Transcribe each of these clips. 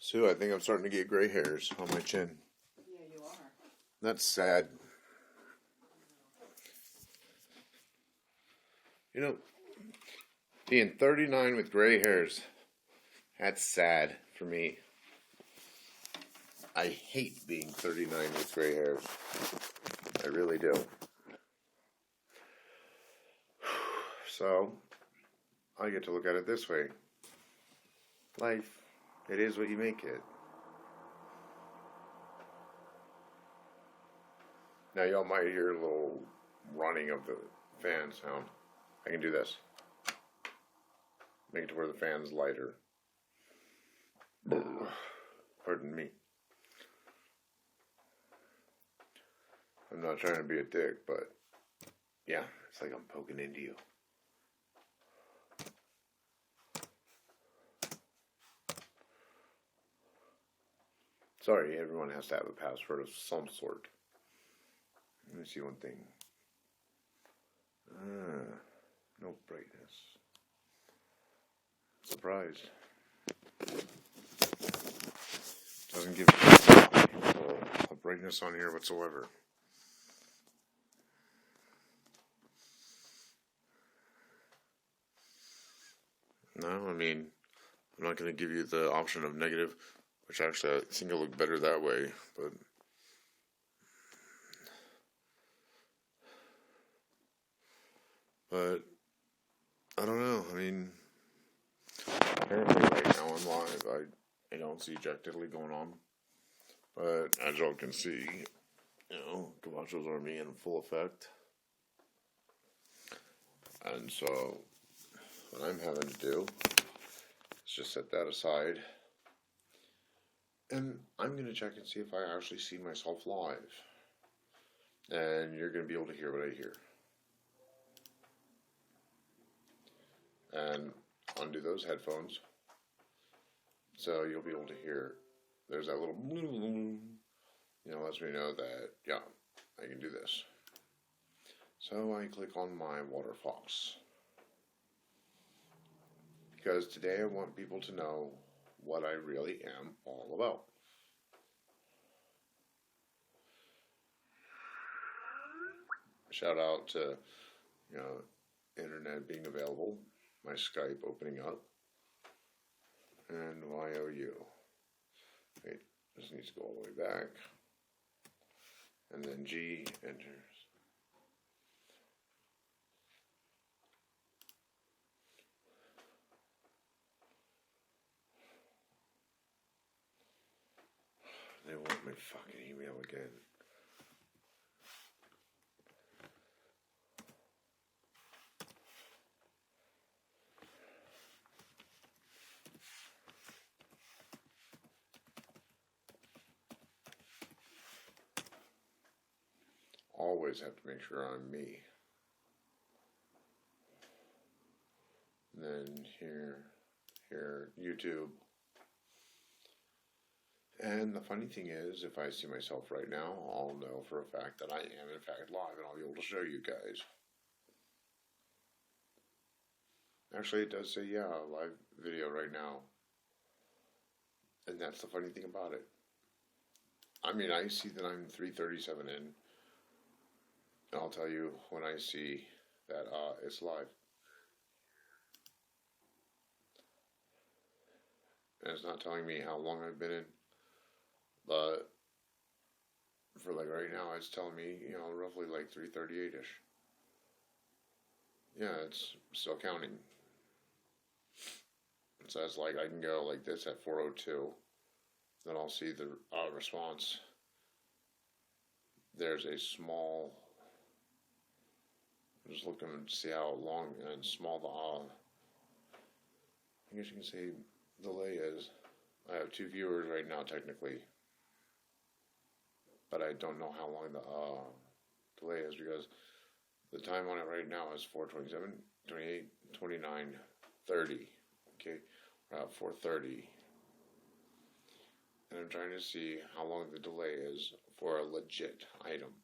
Sue, I think I'm starting to get gray hairs on my chin. Yeah, you are. That's sad. You know, being 39 with gray hairs, that's sad for me. I hate being 39 with gray hairs. I really do. So, I get to look at it this way. Life, it is what you make it. Now y'all might hear a little running of the fan sound. I can do this. Make it to where the fan's lighter. Pardon me. I'm not trying to be a dick, but yeah, it's like I'm poking into you. Sorry, everyone has to have a password of some sort. Let me see one thing. No brightness. Surprised. Doesn't give a brightness on here whatsoever. No, I mean, I'm not going to give you the option of negative, which actually I think it'll look better that way, but I don't know. I mean, apparently right now I'm live. I don't see Jack Diddley going on, but as y'all can see, Cavacho's army in full effect, and so what I'm having to do is just set that aside, and I'm going to check and see if I actually see myself live, and you're going to be able to hear what I hear. And undo those headphones, so you'll be able to hear. There's that little lets me know that yeah, I can do this. So I click on my water fox because today I want people to know what I really am all about. Shout out to internet being available. My Skype opening up, and YOU. Wait, this needs to go all the way back, and then G enters. They want my fucking email again. Always have to make sure I'm me. And then here, YouTube. And the funny thing is, if I see myself right now, I'll know for a fact that I am in fact live, and I'll be able to show you guys. Actually, it does say, yeah, live video right now. And that's the funny thing about it. I mean, I see that I'm 3:37 in. I'll tell you when I see that it's live. And it's not telling me how long I've been in. But for like right now, it's telling me, roughly like 3:38-ish. Yeah, it's still counting. It says like I can go like this at 4:02. Then I'll see the response. There's a small. I'm just looking to see how long and small the I guess you can say delay is. I have 2 viewers right now technically, but I don't know how long the delay is because the time on it right now is 4:27, 28, 29, 30. Okay, we're at 4:30. And I'm trying to see how long the delay is for a legit item.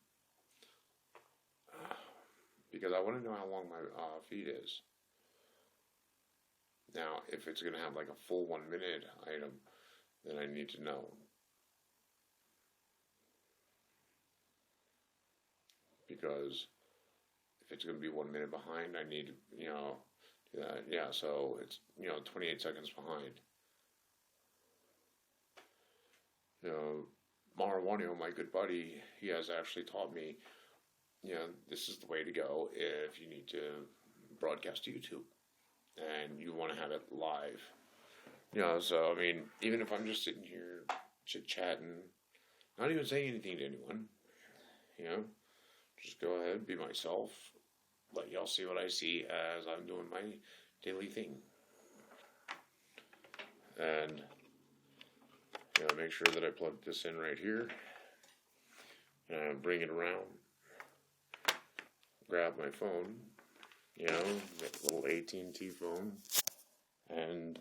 Because I want to know how long my feed is. Now, if it's going to have like a full 1 minute item, then I need to know. Because if it's going to be 1 minute behind, I need to, do that. Yeah, so it's, 28 seconds behind. Marijuana, my good buddy, he has actually taught me, this is the way to go if you need to broadcast to YouTube and you want to have it live. So, I mean, even if I'm just sitting here chit-chatting, not even saying anything to anyone, just go ahead, be myself, let y'all see what I see as I'm doing my daily thing. And, make sure that I plug this in right here, and bring it around, grab my phone, that little AT&T phone, and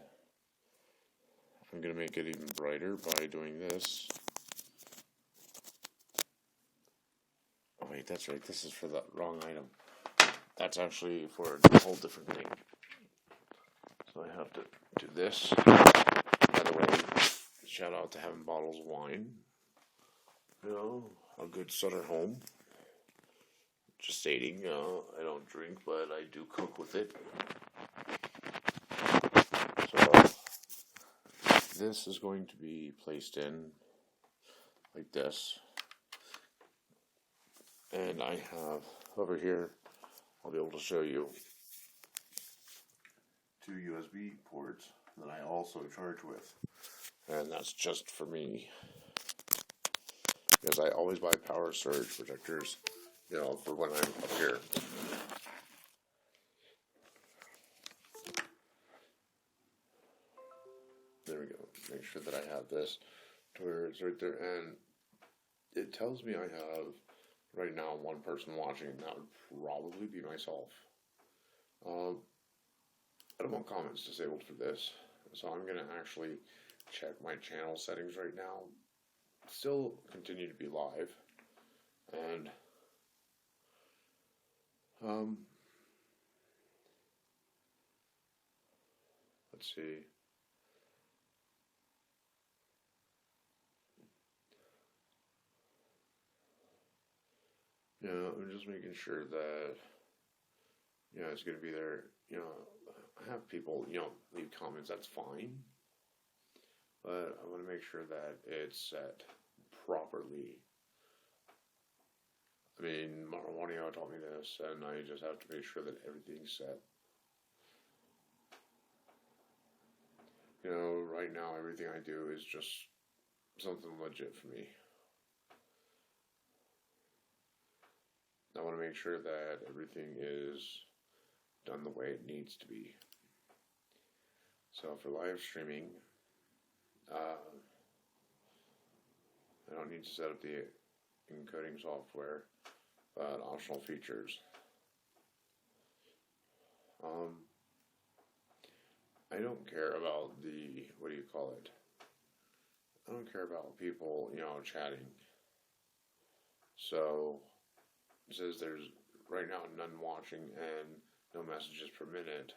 I'm going to make it even brighter by doing this. Oh wait, that's right, this is for the wrong item. That's actually for a whole different thing. So I have to do this. By the way, shout out to having bottles of wine. A good Sutter home. Just stating, I don't drink, but I do cook with it. So, this is going to be placed in like this. And I have over here, I'll be able to show you 2 USB ports that I also charge with. And that's just for me. Because I always buy power surge protectors, for when I'm up here. There we go. Make sure that I have this to where it's right there. And it tells me I have right now one person watching, and that would probably be myself. I don't want comments disabled for this, so I'm going to actually check my channel settings right now. Still continue to be live, and let's see. I'm just making sure that it's going to be there. Have people leave comments. That's fine, but I want to make sure that it's set properly. I mean, Marijuana taught me this, and I just have to make sure that everything's set. Right now, everything I do is just something legit for me. I want to make sure that everything is done the way it needs to be. So for live streaming, I don't need to set up the encoding software, but optional features. I don't care about the, I don't care about people, chatting. So, it says there's right now none watching and no messages per minute.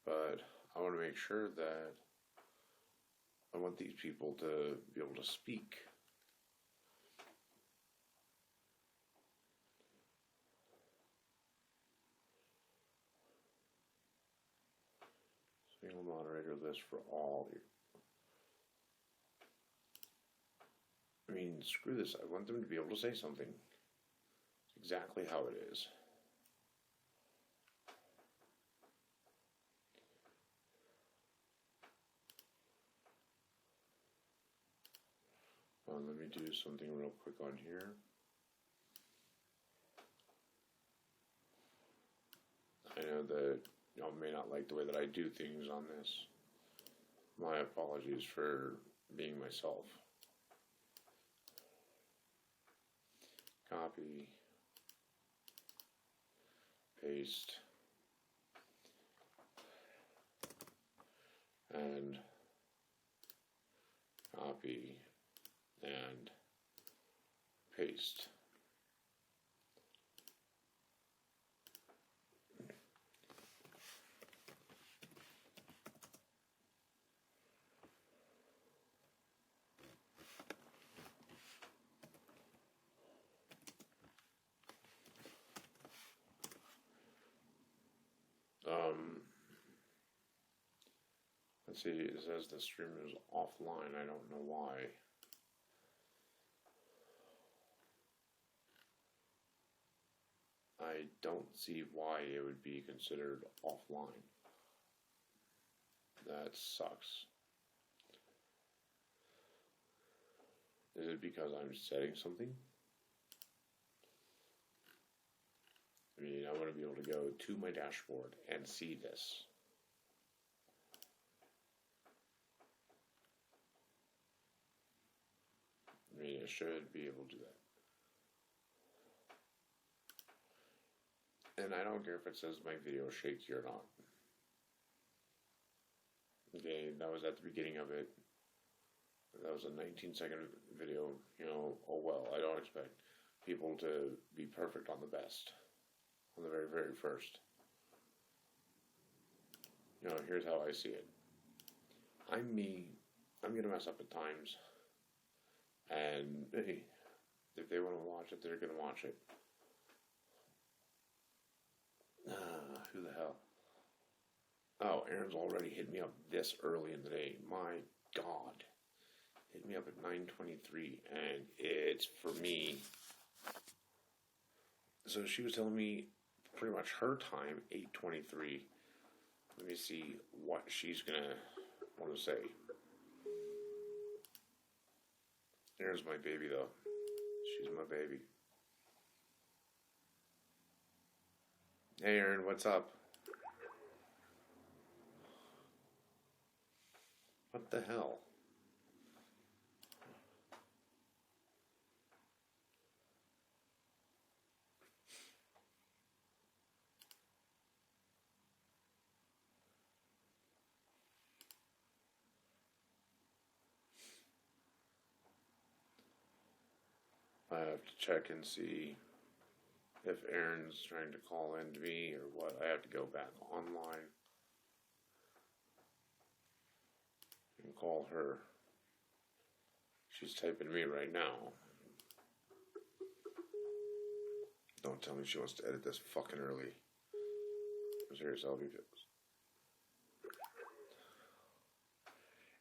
But I want to make sure that I want these people to be able to speak. Single moderator list for all. I mean, screw this. I want them to be able to say something. It's exactly how it is. Let me do something real quick on here. I know that y'all may not like the way that I do things on this. My apologies for being myself. Copy. Paste. And copy. And paste. Let's see, it says the stream is offline. I don't know why. I don't see why it would be considered offline. That sucks. Is it because I'm setting something? I mean, I want to be able to go to my dashboard and see this. I mean, I should be able to do that. And I don't care if it says my video is shaky or not. Okay, that was at the beginning of it. That was a 19-second video. You know, oh well, I don't expect people to be perfect on the best. On the very, very first. You know, here's how I see it. I'm me. I'm going to mess up at times. And hey, if they want to watch it, they're going to watch it. Who the hell? Oh, Erin's already hit me up this early in the day. My God. Hit me up at 9:23, and it's for me. So she was telling me pretty much her time, 8:23. Let me see what she's going to want to say. Erin's my baby, though. She's my baby. Hey, Erin, what's up? What the hell? I have to check and see if Erin's trying to call in to me or what. I have to go back online and call her. She's typing to me right now. Don't tell me she wants to edit this fucking early. Seriously, I'll be pissed.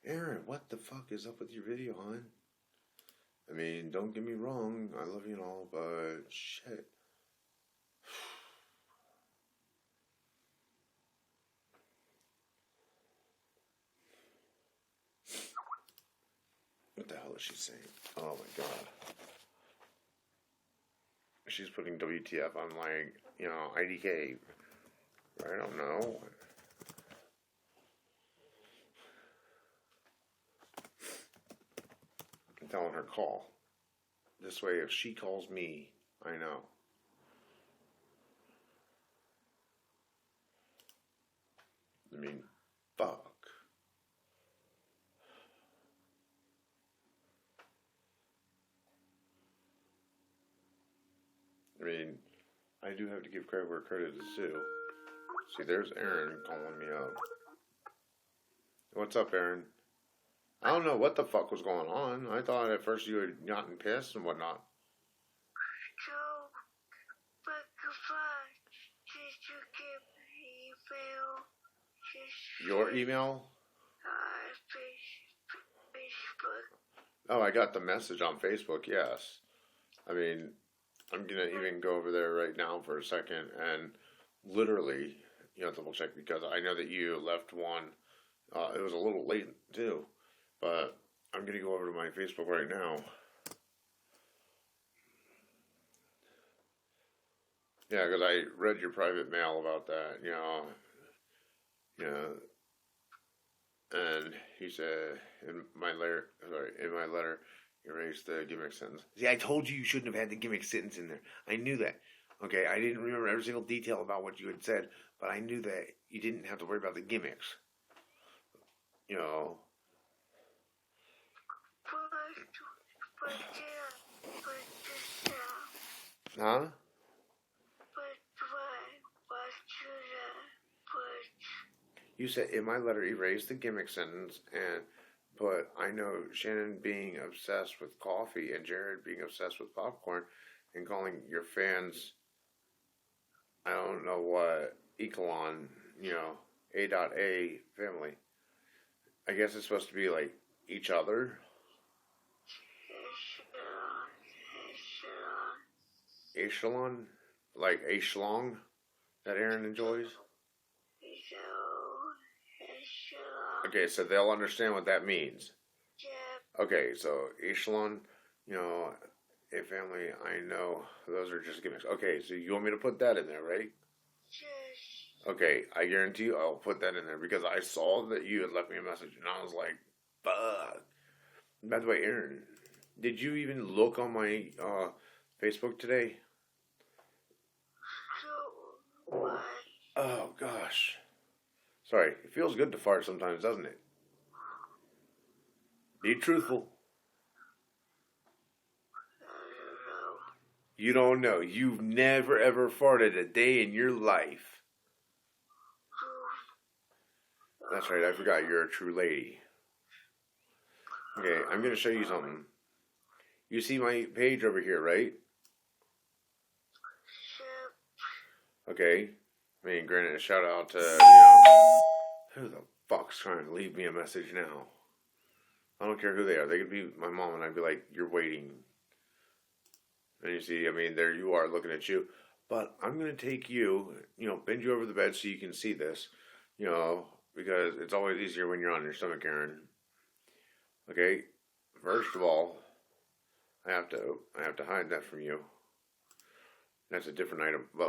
Erin, what the fuck is up with your video, hon? I mean, don't get me wrong, I love you and all, but shit. What the hell is she saying? Oh my God. She's putting WTF on like, you know, IDK. I don't know. I'm telling her call. This way, if she calls me, I know. I mean, fuck. I mean, I do have to give credit where credit is due. See, there's Erin calling me up. What's up, Erin? I don't know what the fuck was going on. I thought at first you had gotten pissed and whatnot. Your email? Facebook. Oh, I got the message on Facebook, yes. I mean, I'm going to even go over there right now for a second and literally, you know, double check because I know that you left one. It was a little late too, but I'm going to go over to my Facebook right now. Yeah, because I read your private mail about that, you know, and he said in my letter, erase the gimmick sentence. See, I told you shouldn't have had the gimmick sentence in there. I knew that. Okay, I didn't remember every single detail about what you had said, but I knew that you didn't have to worry about the gimmicks. You know. Huh? You said in my letter, erase the gimmick sentence and put, I know Shannon being obsessed with coffee and Jared being obsessed with popcorn and calling your fans, I don't know what, A.K.A, A.A family. I guess it's supposed to be like each other. Echelon? Like a schlong that Erin enjoys? Okay, so they'll understand what that means. Okay, so echelon, a family, I know, those are just gimmicks. Okay, so you want me to put that in there, right? Okay, I guarantee you I'll put that in there because I saw that you had left me a message and I was like, fuck. By the way, Erin, did you even look on my Facebook today? Oh, gosh. Sorry, it feels good to fart sometimes, doesn't it? Be truthful. You don't know. You've never ever farted a day in your life. That's right, I forgot you're a true lady. Okay, I'm going to show you something. You see my page over here, right? Okay. I mean, granted, a shout out to, who the fuck's trying to leave me a message now? I don't care who they are. They could be my mom and I'd be like, you're waiting. And you see, I mean, there you are looking at you. But I'm going to take you, bend you over the bed so you can see this, because it's always easier when you're on your stomach, Erin. Okay, first of all, I have to hide that from you. That's a different item, but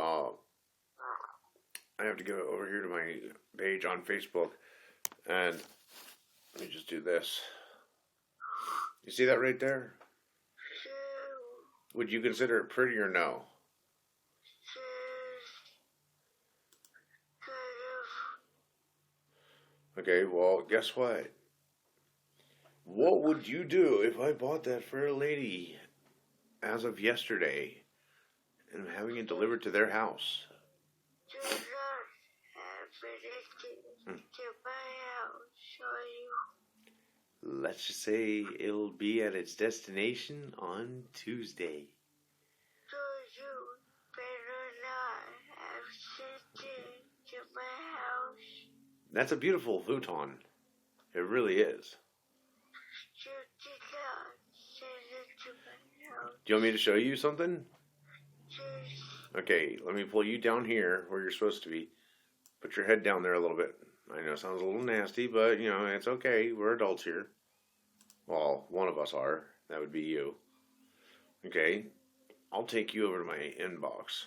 I have to go over here to my page on Facebook, and let me just do this. You see that right there? Would you consider it pretty or no? Okay, well, guess what? What would you do if I bought that for a lady as of yesterday and I'm having it delivered to their house? Let's just say it'll be at its destination on Tuesday. So you better not have sent it to my house. That's a beautiful futon. It really is. You did not send it to my house. Do you want me to show you something? Yes. Okay, let me pull you down here where you're supposed to be. Put your head down there a little bit. I know it sounds a little nasty, but, it's okay. We're adults here. Well, one of us are. That would be you. Okay. I'll take you over to my inbox.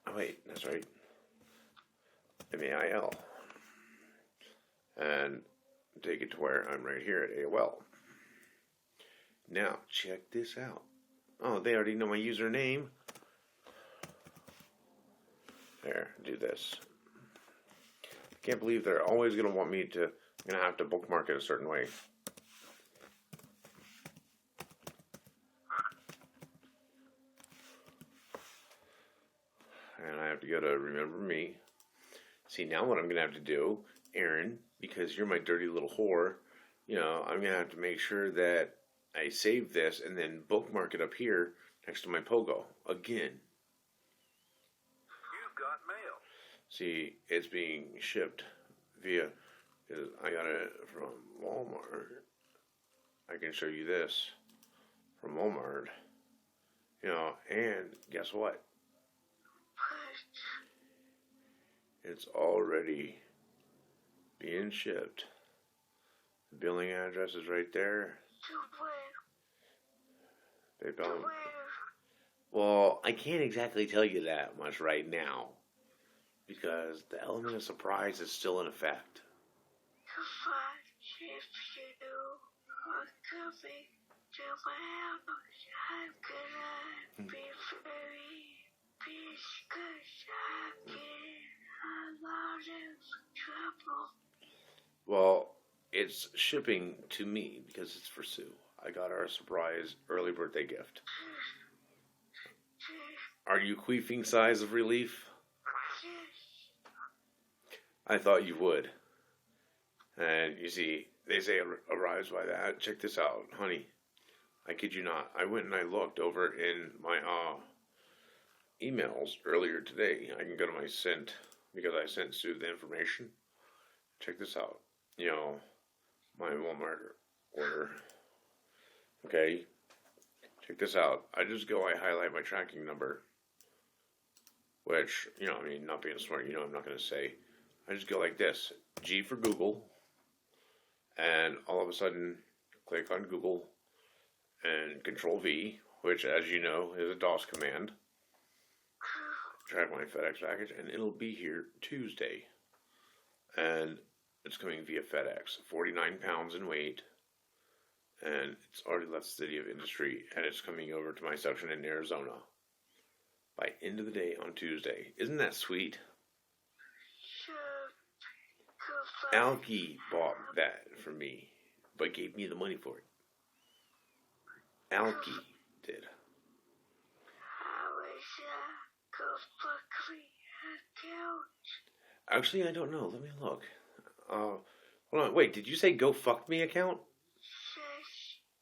Oh, wait. That's right. MAIL. And take it to where I'm right here at AOL. Now, check this out. Oh, they already know my username. There, do this. I can't believe they're always going to want me to, I'm going to have to bookmark it a certain way. And I have to go to Remember Me. See, now what I'm going to have to do, Erin, because you're my dirty little whore, I'm going to have to make sure that I save this and then bookmark it up here next to my Pogo again. See, it's being shipped via, I got it from Walmart. I can show you this from Walmart. And guess what? It's already being shipped. The billing address is right there. Well, I can't exactly tell you that much right now. Because the element of surprise is still in effect. If you are coming to my house, I'm gonna be very busy because I'm in a lot of trouble. Well, it's shipping to me because it's for Sue. I got her a surprise early birthday gift. Are you queefing sighs of relief? I thought you would. And you see, they say it arrives by that. Check this out, honey. I kid you not. I went and I looked over in my emails earlier today. I can go to my sent because I sent Sue the information. Check this out. My Walmart order. Okay. Check this out. I highlight my tracking number, which, not being smart, I'm not going to say. I just go like this. G for Google. And all of a sudden, click on Google and Control V, which, as you know, is a DOS command. Track my FedEx package, and it'll be here Tuesday. And it's coming via FedEx. 49 pounds in weight. And it's already left the City of Industry, and it's coming over to my section in Arizona by end of the day on Tuesday. Isn't that sweet? Alki bought that for me, but gave me the money for it. Alki did. Actually, I don't know. Let me look. Hold on. Wait, did you say go fuck me account?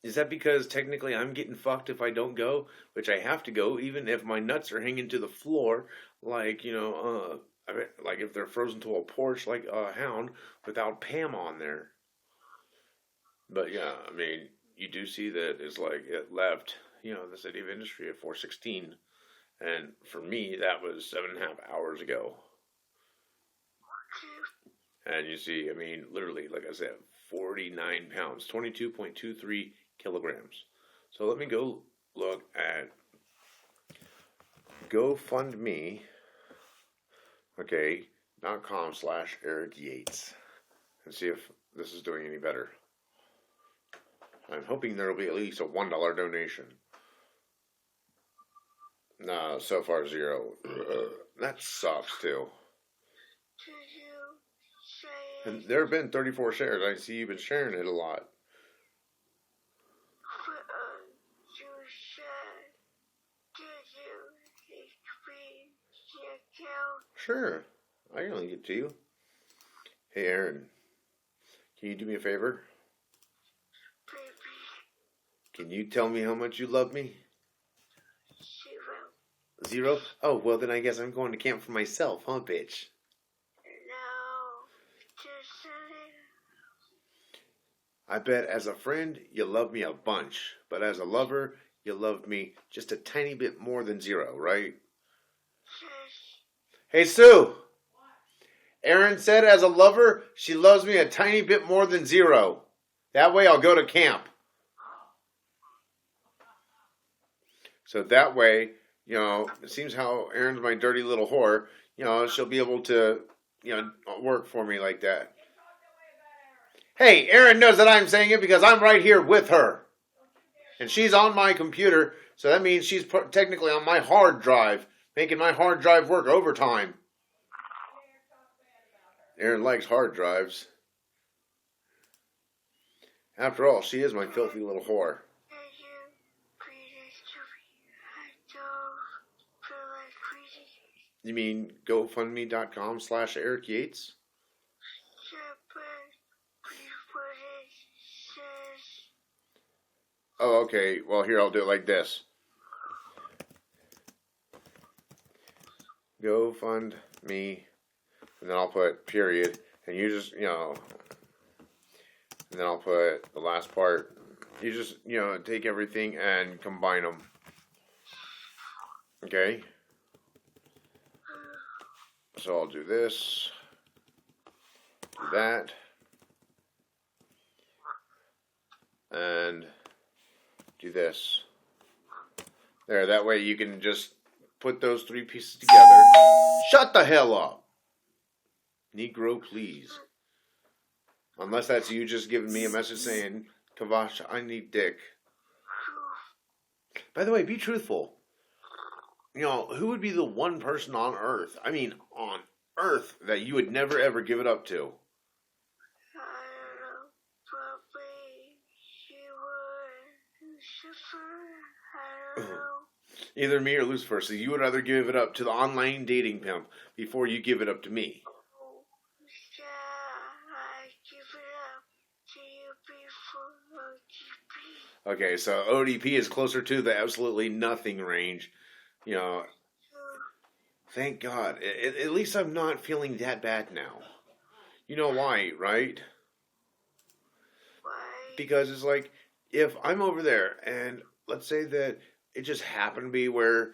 Is that because technically I'm getting fucked if I don't go, which I have to go even if my nuts are hanging to the floor, like, like if they're frozen to a porch like a hound without Pam on there. But yeah, you do see that it's like it left, the City of Industry at 4:16. And for me, that was 7.5 hours ago. And you see, literally, like I said, 49 pounds, 22.23 kilograms. So let me go look at GoFundMe, .com/Eric Yates, and see if this is doing any better. I'm hoping there will be at least a $1 donation. No, so far 0. That sucks too. And there have been 34 shares. I see you've been sharing it a lot. Sure. I can only get to you. Hey, Erin. Can you do me a favor? Can you tell me how much you love me? 0? Oh, well then I guess I'm going to camp for myself, huh, bitch? I bet as a friend, you love me a bunch. But as a lover, you love me just a tiny bit more than 0, right? Hey, Sue! Erin said as a lover, she loves me a tiny bit more than 0. That way I'll go to camp. So that way, it seems how Erin's my dirty little whore, she'll be able to, work for me like that. Hey, Erin knows that I'm saying it because I'm right here with her. And she's on my computer, so that means she's technically on my hard drive, making my hard drive work overtime. Erin likes hard drives. After all, she is my filthy little whore. You mean GoFundMe.com/Eric Yates? Oh, okay. Well, here, I'll do it like this. GoFundMe, and then I'll put period, and you just, and then I'll put the last part. You just, take everything and combine them. Okay? So I'll do this, do that, and do this. There, that way you can just put those 3 pieces together. Shut the hell up! Negro, please. Unless that's you just giving me a message saying, Cavacho, I need dick. By the way, be truthful. Who would be the one person on Earth, on Earth, that you would never ever give it up to? I don't know. Probably Lucifer. I don't know. Either me or Lucifer. So you would rather give it up to the online dating pimp before you give it up to me. Yeah, I give it up to you before ODP. Okay, so ODP is closer to the absolutely nothing range. Thank God. At least I'm not feeling that bad now. You know why, right? Why? Because it's like, if I'm over there and let's say that it just happened to be where,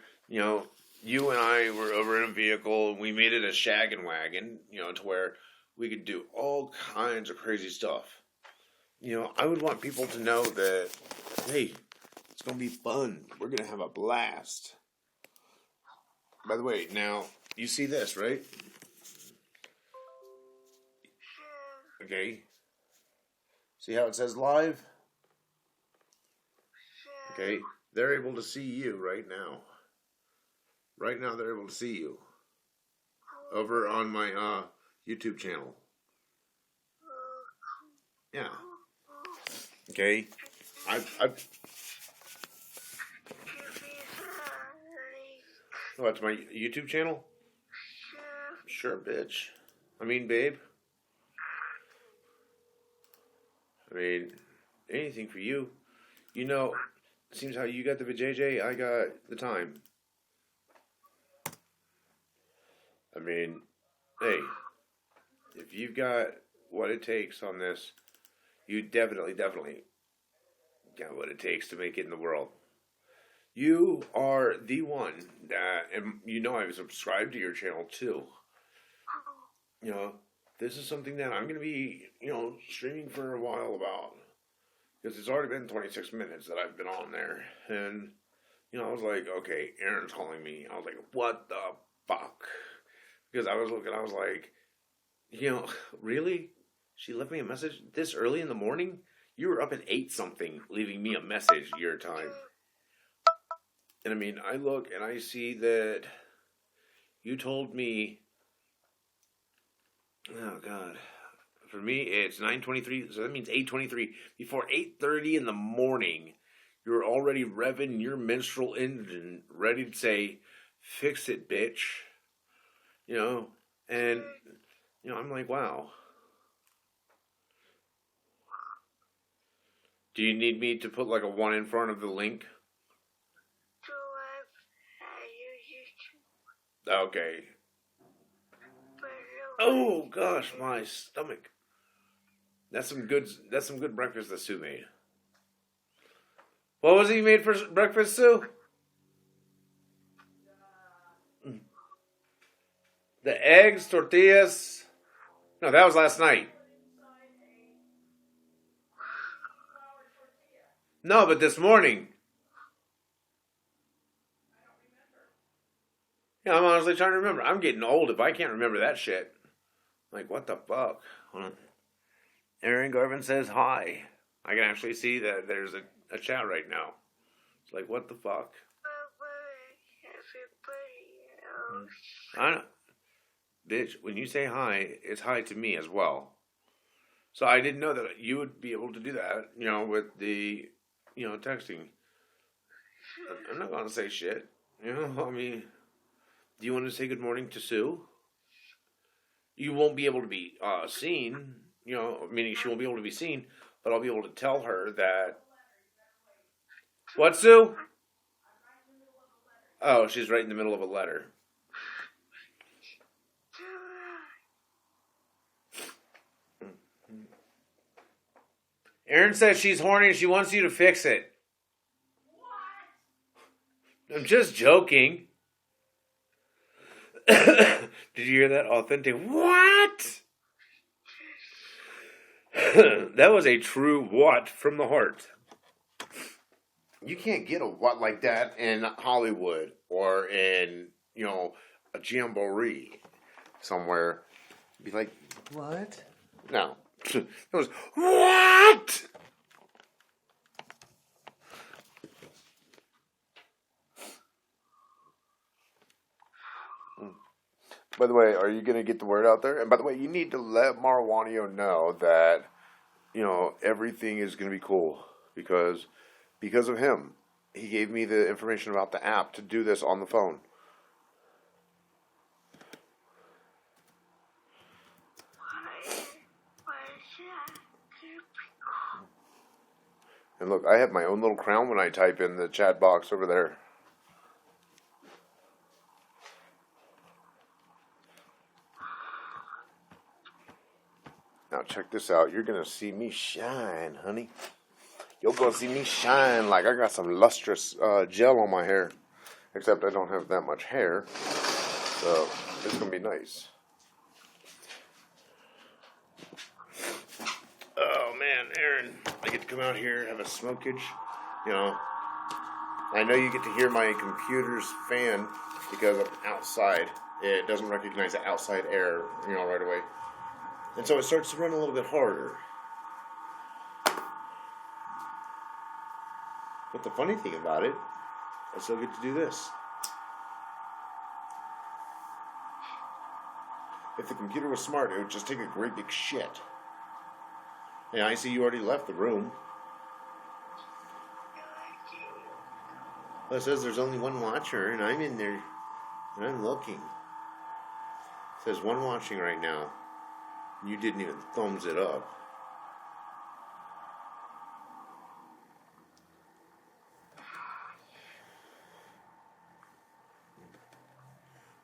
you and I were over in a vehicle and we made it a shaggin' wagon, to where we could do all kinds of crazy stuff. I would want people to know that, hey, it's going to be fun. We're going to have a blast. By the way, now, you see this, right? Sure. Okay. See how it says live? Sure. Okay. They're able to see you right now. Right now, they're able to see you. Over on my YouTube channel. Yeah. Okay. Oh, that's my YouTube channel? Sure, bitch. I mean, babe. I mean, anything for you. Seems how you got the vajayjay, I got the time. I mean, hey, if you've got what it takes on this, you definitely got what it takes to make it in the world. You are the one that, and I've subscribed to your channel too. This is something that I'm going to be, streaming for a while about. Because it's already been 26 minutes that I've been on there. And, I was like, okay, Erin's calling me. I was like, what the fuck? Because I was like, really? She left me a message this early in the morning? You were up at 8 something, leaving me a message your time. And I mean, I look and I see that you told me, oh God, for me it's 9:23, so that means 8:23. Before 8:30 in the morning, you're already revving your menstrual engine, ready to say, "Fix it, bitch." And I'm like, wow. Do you need me to put like a 1 in front of the link? Okay. Oh gosh, my stomach. That's some good breakfast that Sue made. What was it you made for breakfast, Sue? The eggs, tortillas. No, that was last night. No, but this morning. Yeah, I'm honestly trying to remember. I'm getting old if I can't remember that shit. Like, what the fuck? Hold on. Erin Garvin says hi. I can actually see that there's a chat right now. It's like, what the fuck? I know. Bitch, when you say hi, it's hi to me as well. So I didn't know that you would be able to do that, with the, texting. I'm not going to say shit. I mean, do you want to say good morning to Sue? You won't be able to be seen, meaning she won't be able to be seen, but I'll be able to tell her that. What, Sue? Oh, she's right in the middle of a letter. Erin says she's horny and she wants you to fix it. What? I'm just joking. Did you hear that? Authentic. What? That was a true what from the heart. You can't get a what like that in Hollywood or in, a jamboree somewhere. Be like, what? No. It was, what? By the way, are you going to get the word out there? And by the way, you need to let Marwanio know that, everything is going to be cool. Because of him, he gave me the information about the app to do this on the phone. And look, I have my own little crown when I type in the chat box over there. Now check this out. You're gonna see me shine, honey. You're gonna see me shine like I got some lustrous gel on my hair. Except I don't have that much hair, so it's gonna be nice. Oh man, Erin, I get to come out here, have a smokage. You know, I know you get to hear my computer's fan because I'm outside. It doesn't recognize the outside air, right away. And so it starts to run a little bit harder. But the funny thing about it, I still get to do this. If the computer was smart, it would just take a great big shit. And I see you already left the room. Well, it says there's only one watcher, and I'm in there, and I'm looking. It says one watching right now. You didn't even thumbs it up.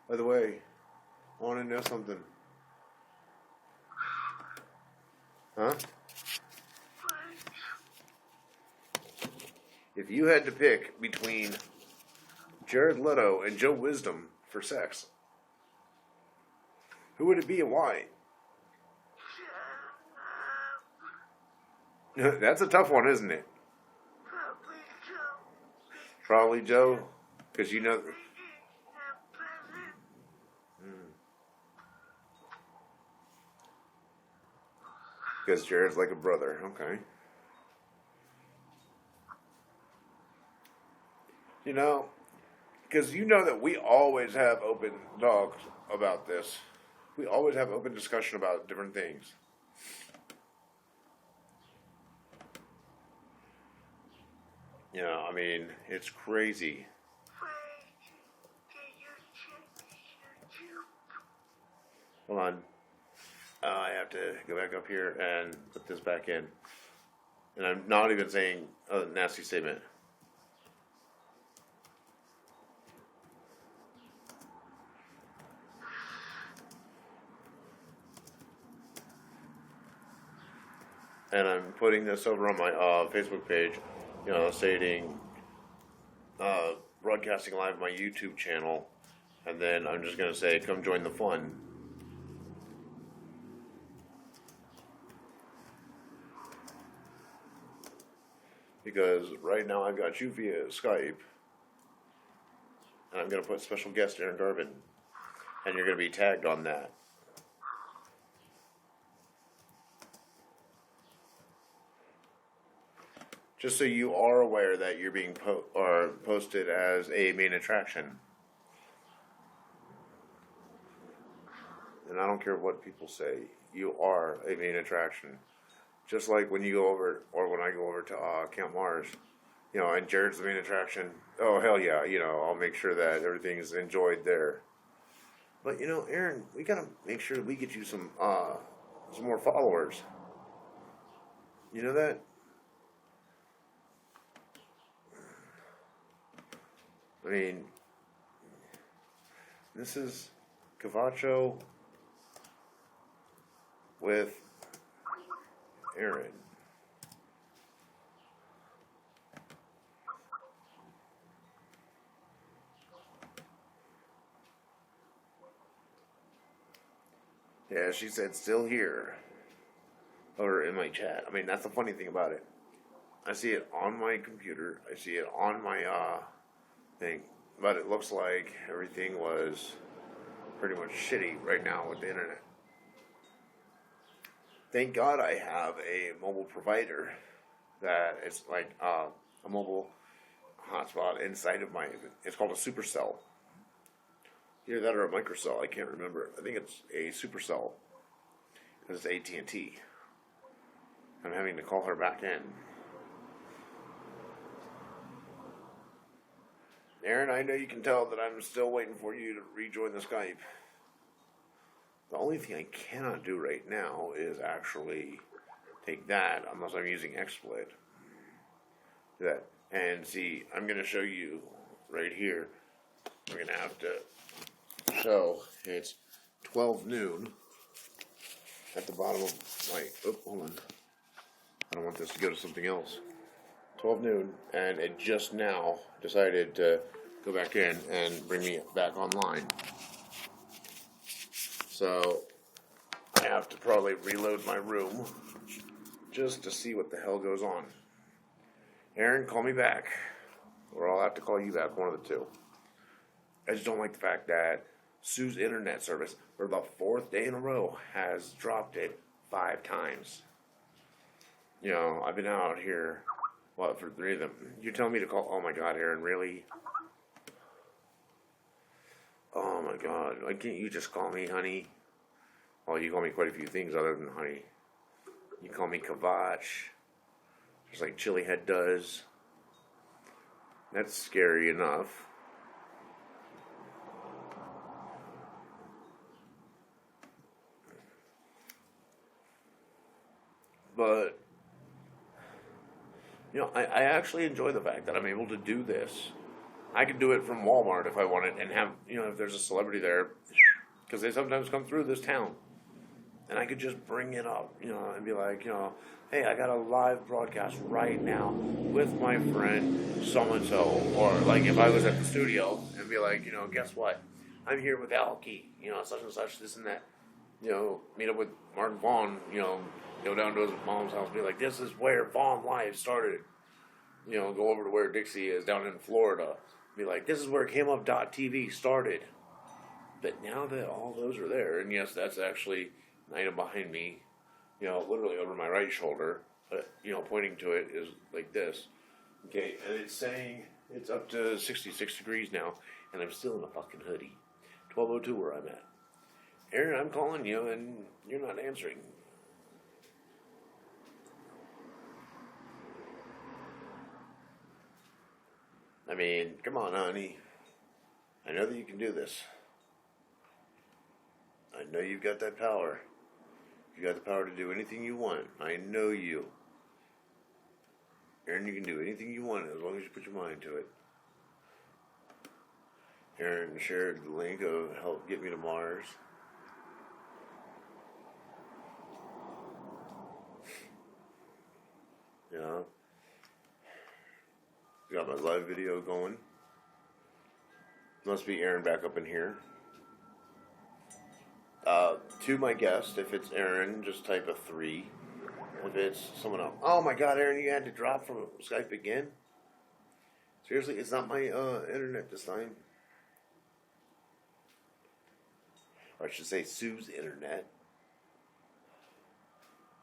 By the way, I want to know something. Huh? If you had to pick between Jared Leto and Joe Wisdom for sex, who would it be and why? That's a tough one, isn't it? Probably Joe, because you know. Because Jared's like a brother, okay. Because you know that we always have open talks about this. We always have open discussion about different things. I mean, it's crazy. Hold on. I have to go back up here and put this back in. And I'm not even saying a nasty statement. And I'm putting this over on my Facebook page, stating broadcasting live on my YouTube channel. And then I'm just going to say, come join the fun. Because right now I've got you via Skype. And I'm going to put special guest Erin Garvin. And you're going to be tagged on that. Just so you are aware that you're being posted as a main attraction. And I don't care what people say. You are a main attraction. Just like when you go over, or when I go over to Camp Mars, and Jared's the main attraction. Oh, hell yeah, I'll make sure that everything is enjoyed there. But, Erin, we got to make sure that we get you some more followers. You know that? I mean, this is Cavacho with Erin. Yeah, she said still here. Or in my chat. I mean, that's the funny thing about it. I see it on my computer. I see it on my thing. But it looks like everything was pretty much shitty right now with the internet. Thank God I have a mobile provider that is like a mobile hotspot inside of it's called a supercell. Either that or a microcell, I can't remember. I think it's a supercell. Because it's AT&T. I'm having to call her back in. Erin, I know you can tell that I'm still waiting for you to rejoin the Skype. The only thing I cannot do right now is actually take that, unless I'm using XSplit. That. And see, I'm going to show you right here. We're going to have to show it's 12 noon. at the bottom of my, hold on. I don't want this to go to something else. 12 noon, and it just now decided to go back in and bring me back online. So I have to probably reload my room just to see what the hell goes on. Erin, call me back, or I'll have to call you back, one of the two. I just don't like the fact that Sue's internet service, for the 4th day in a row, has dropped it 5 times. You know, I've been out here, for 3 of them. You're telling me to call, oh my god, Erin, really? Oh my god, why can't you just call me honey? Well, you call me quite a few things other than honey. You call me Cavacho, just like Chili Head does. That's scary enough. But, you know, I actually enjoy the fact that I'm able to do this. I could do it from Walmart if I wanted and have, you know, if there's a celebrity there, because they sometimes come through this town. And I could just bring it up, you know, and be like, you know, hey, I got a live broadcast right now with my friend so-and-so. Or, like, if I was at the studio and be like, you know, guess what? I'm here with A.K.A, you know, such and such, this and that. You know, meet up with Mark Vaughn, you know, go down to his mom's house, be like, this is where Vaughn Live started. You know, go over to where Dixie is down in Florida. Be like, this is where CameUp.tv started. But now that all those are there, and yes, that's actually an item behind me, you know, literally over my right shoulder, but, you know, pointing to it is like this. Okay, and it's saying it's up to 66 degrees now, and I'm still in a fucking hoodie. 12:02 where I'm at. Erin, I'm calling you, and you're not answering. I mean, come on, honey. I know that you can do this. I know you've got that power. You got the power to do anything you want. I know you. Erin, you can do anything you want as long as you put your mind to it. Erin shared the link of Help Get Me to Mars. You know? Got my live video going. Must be Erin back up in here. To my guest, if it's Erin, just type a 3. If it's someone else. Oh my god, Erin, you had to drop from Skype again? Seriously, it's not my internet this time. Or I should say Sue's internet.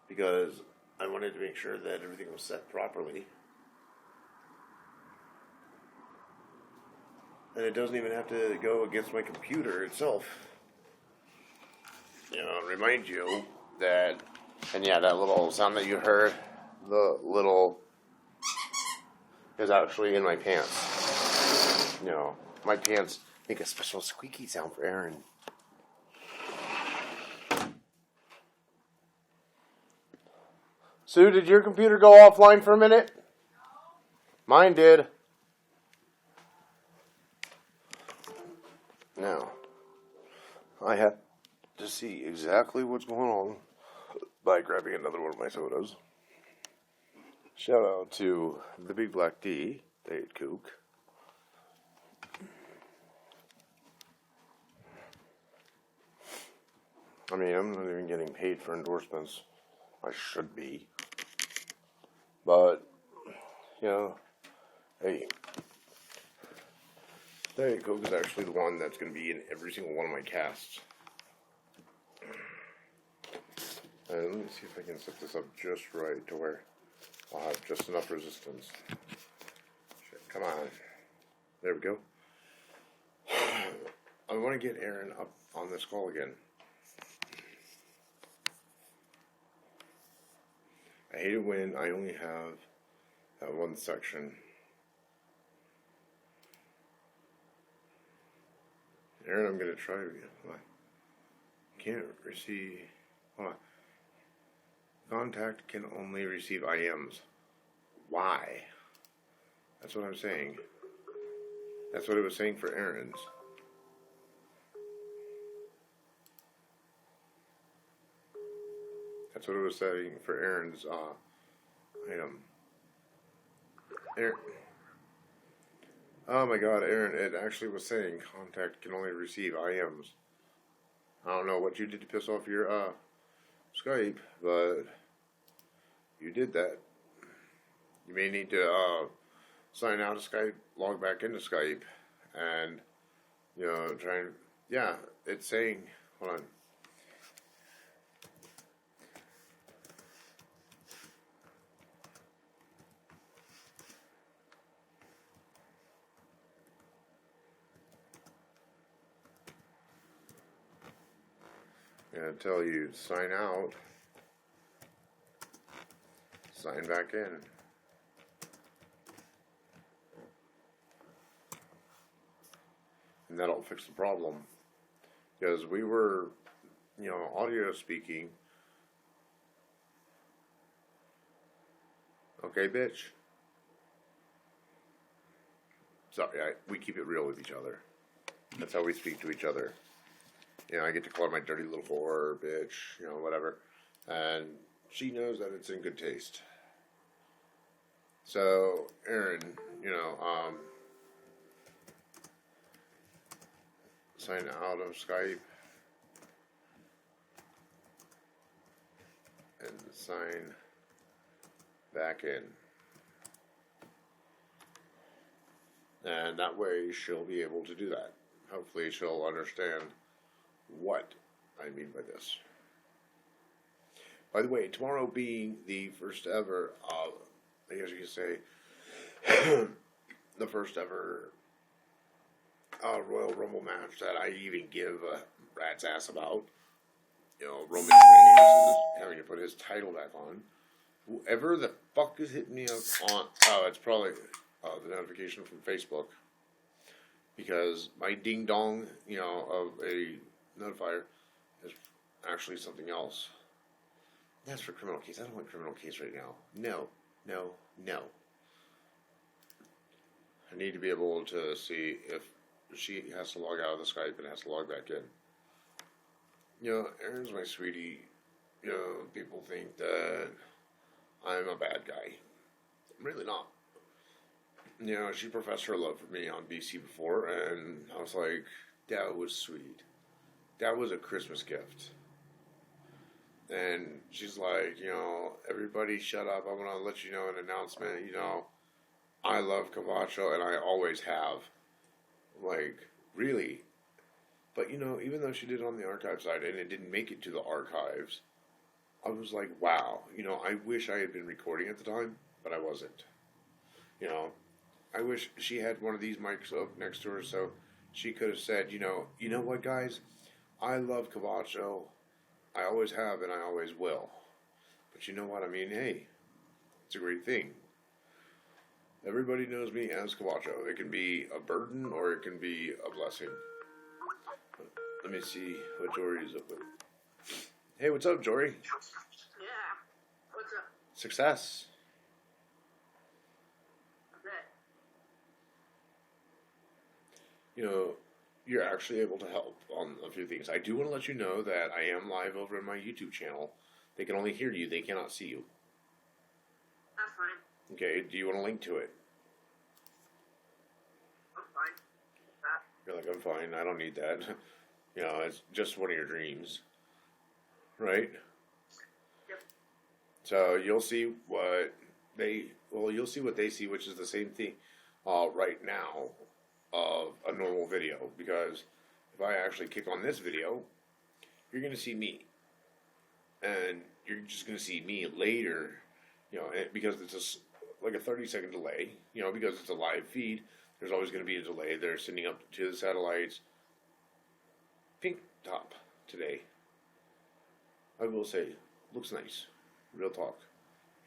Because I wanted to make sure that everything was set properly. And it doesn't even have to go against my computer itself. You know, remind you that, and yeah, that little sound that you heard, the little, is actually in my pants. You know, my pants make a special squeaky sound for Erin. Sue, did your computer go offline for a minute? Mine did. Now, I have to see exactly what's going on by grabbing another one of my sodas. Shout out to the Big Black D, they ate kook. I mean, I'm not even getting paid for endorsements. I should be. But, you know, hey, Diet Coke is actually the one that's going to be in every single one of my casts. Let me see if I can set this up just right to where I'll have just enough resistance. Shit, come on. There we go. I want to get Erin up on this call again. I hate it when I only have that one section. Erin, I'm going to try again. Can't receive. Hold on. Contact can only receive IMs. Why? That's what I'm saying. That's what it was saying for Erin's. That's what it was saying for Erin's item. Erin. Oh my god, Erin, it actually was saying contact can only receive IMs. I don't know what you did to piss off your Skype, but you did that. You may need to sign out of Skype, log back into Skype, and try and it's saying, hold on. Gonna tell you sign out, sign back in. And that'll fix the problem. Because we were, audio speaking. Okay, bitch. Sorry, we keep it real with each other. That's how we speak to each other. I get to call her my dirty little whore, bitch, whatever. And she knows that it's in good taste. So, Erin, sign out of Skype. And sign back in. And that way she'll be able to do that. Hopefully she'll understand what I mean by this. By the way, tomorrow being the first ever, I guess you could say, the first ever Royal Rumble match that I even give a rat's ass about. Roman Reigns is having to put his title back on. Whoever the fuck is hitting me up on, it's probably the notification from Facebook. Because my ding dong, of a notifier is actually something else. That's for criminal case. I don't want criminal case right now. No. I need to be able to see if she has to log out of the Skype and has to log back in. Erin's my sweetie. People think that I'm a bad guy. I'm really not. She professed her love for me on BC before, and I was like, that was sweet. That was a Christmas gift. And she's like, everybody shut up. I'm going to let you know an announcement. I love Cavacho, and I always have. Like, really? But, even though she did it on the archive side, and it didn't make it to the archives, I was like, wow. I wish I had been recording at the time, but I wasn't. I wish she had one of these mics up next to her so she could have said, you know what, guys? I love Cavacho. I always have and I always will. But you know what? I mean, hey, it's a great thing. Everybody knows me as Cavacho. It can be a burden or it can be a blessing. Let me see what Jory is up with. Hey, what's up, Jory? Yeah. What's up? Success. You're actually able to help on a few things. I do want to let you know that I am live over on my YouTube channel. They can only hear you. They cannot see you. That's fine. Okay, do you want a link to it? I'm fine. You're like, I'm fine. I don't need that. It's just one of your dreams. Right? Yep. So you'll see what you'll see what they see, which is the same thing right now of a normal video, because if I actually click on this video, you're going to see me, and you're just going to see me later, because it's like a 30-second delay, because it's a live feed. There's always going to be a delay. They're sending up to the satellites. Pink top today, I will say, looks nice. Real talk.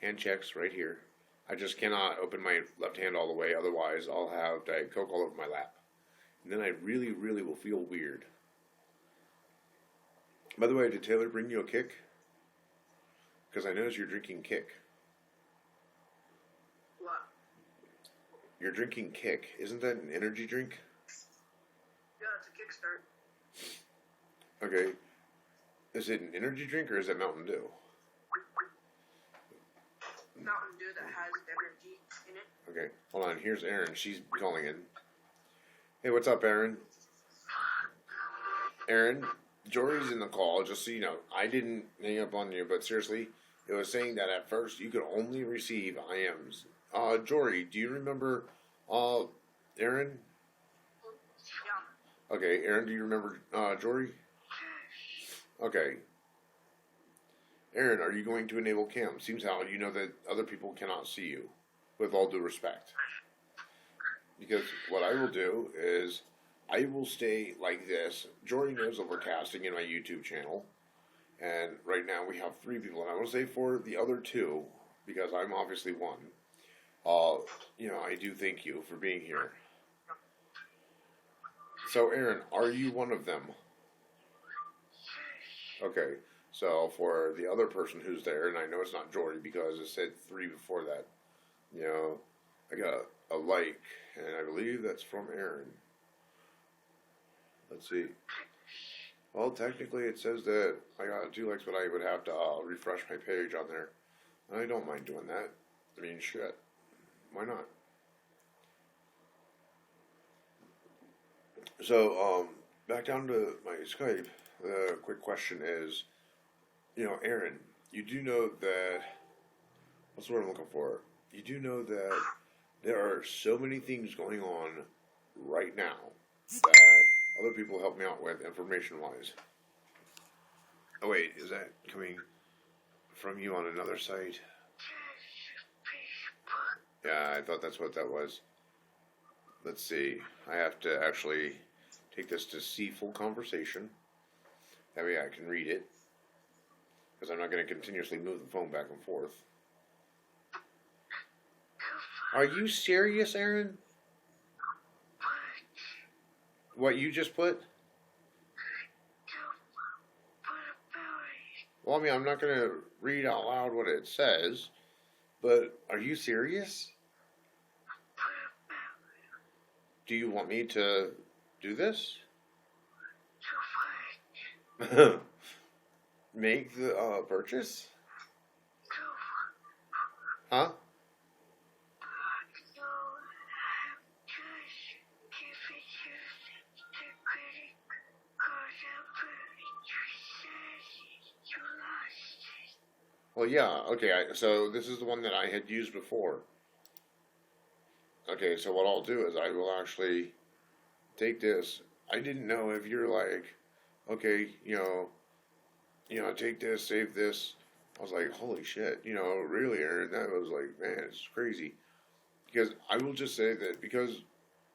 Hand checks right here. I just cannot open my left hand all the way, otherwise I'll have Diet Coke all over my lap. And then I really, really will feel weird. By the way, did Taylor bring you a kick? Because I noticed you're drinking kick. What? You're drinking kick. Isn't that an energy drink? Yeah, it's a Kickstart. Okay. Is it an energy drink or is it Mountain Dew? Mountain Dew that has energy in it. Okay, hold on. Here's Erin. She's calling in. Hey, what's up, Erin? Erin, Jory's in the call. Just so you know, I didn't hang up on you, but seriously, it was saying that at first you could only receive IMs. Jory, do you remember, Erin? Yeah. Okay, Erin, do you remember, Jory? Okay. Erin, are you going to enable cam? Seems how you know that other people cannot see you, with all due respect. Because what I will do is, I will stay like this. Jory knows that we're casting in my YouTube channel. And right now we have 3 people. And I want to say for the other 2, because I'm obviously one, I do thank you for being here. So, Erin, are you one of them? Okay. So, for the other person who's there, and I know it's not Jory because it said 3 before that, I got a like, and I believe that's from Erin. Let's see. Well, technically it says that I got 2 likes, but I would have to refresh my page on there. I don't mind doing that. I mean, shit. Why not? So, back down to my Skype. The quick question is, Erin, you do know that, what's the word I'm looking for? You do know that there are so many things going on right now that other people help me out with information-wise. Oh wait, is that coming from you on another site? Yeah, I thought that's what that was. Let's see. I have to actually take this to see full conversation. That way I can read it. Because I'm not going to continuously move the phone back and forth. Are you serious, Erin? What you just put? Well, I mean, I'm not going to read out loud what it says, but are you serious? Do you want me to do this? Make the purchase? Huh? Well, yeah, okay, so this is the one that I had used before. Okay, so what I'll do is I will actually take this. I didn't know if you're like, okay, take this, save this. I was like, holy shit, really, Erin, that was like, man, it's crazy. Because I will just say that because,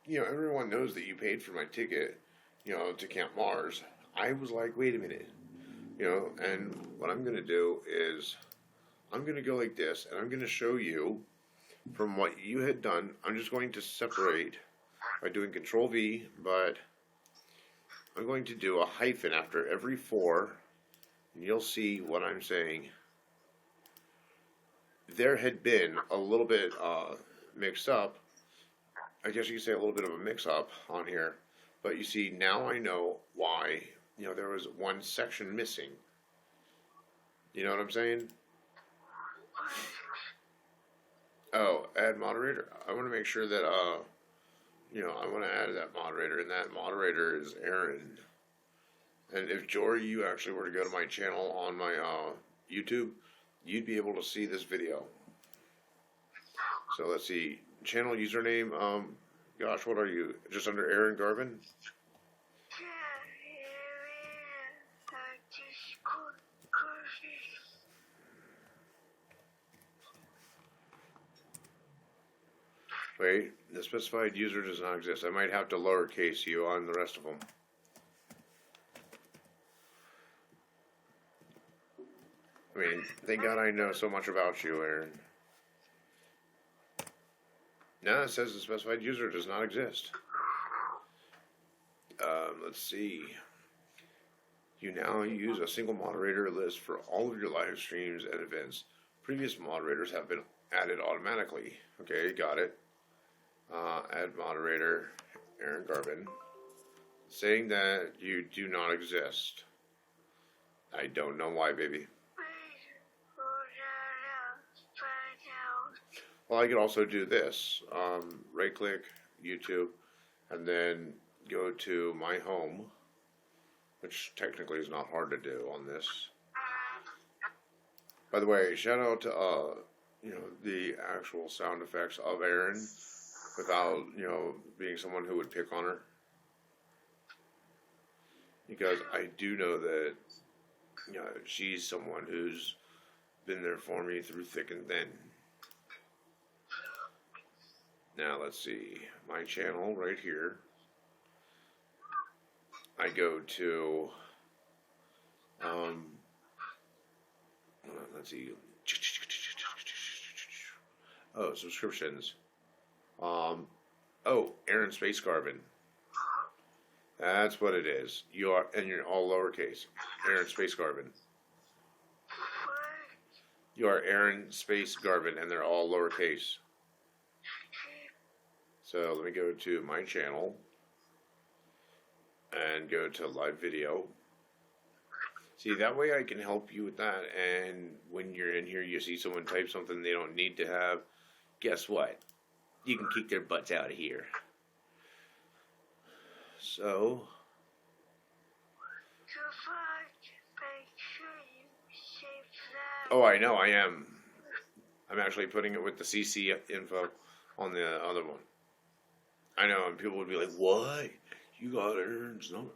everyone knows that you paid for my ticket, to Camp Mars. I was like, wait a minute, and what I'm going to do is I'm going to go like this, and I'm going to show you from what you had done. I'm just going to separate by doing Control V, but I'm going to do a hyphen after every 4, and you'll see what I'm saying. There had been a little bit mixed up. I guess you could say a little bit of a mix-up on here, but you see, now I know why, there was one section missing. You know what I'm saying? Oh, add moderator. I want to make sure that, I want to add that moderator, and that moderator is Erin. And if Jory, you actually were to go to my channel on my YouTube, you'd be able to see this video. So let's see, channel username. Gosh, what are you? Just under Erin Garvin. Wait, the specified user does not exist. I might have to lowercase you on the rest of them. I mean, thank God I know so much about you, Erin. No, it says the specified user does not exist. Let's see. You now use a single moderator list for all of your live streams and events. Previous moderators have been added automatically. Okay, got it. Add moderator, Erin Garvin. Saying that you do not exist. I don't know why, baby. Well, I could also do this. Right click YouTube, and then go to my home, which technically is not hard to do on this. By the way, shout out to the actual sound effects of Erin, without being someone who would pick on her, because I do know that she's someone who's been there for me through thick and thin. Now let's see, my channel right here. I go to let's see. Oh, subscriptions. Erin Space Garvin. That's what it is. And you're all lowercase. Erin Space Garvin. You are Erin Space Garvin, and they're all lowercase. So let me go to my channel and go to live video. See, that way I can help you with that, and when you're in here, you see someone type something they don't need to have, guess what? You can kick their butts out of here. So, oh, I know, I am. I'm actually putting it with the CC info on the other one. I know, and people would be like, what? You got Erin's number?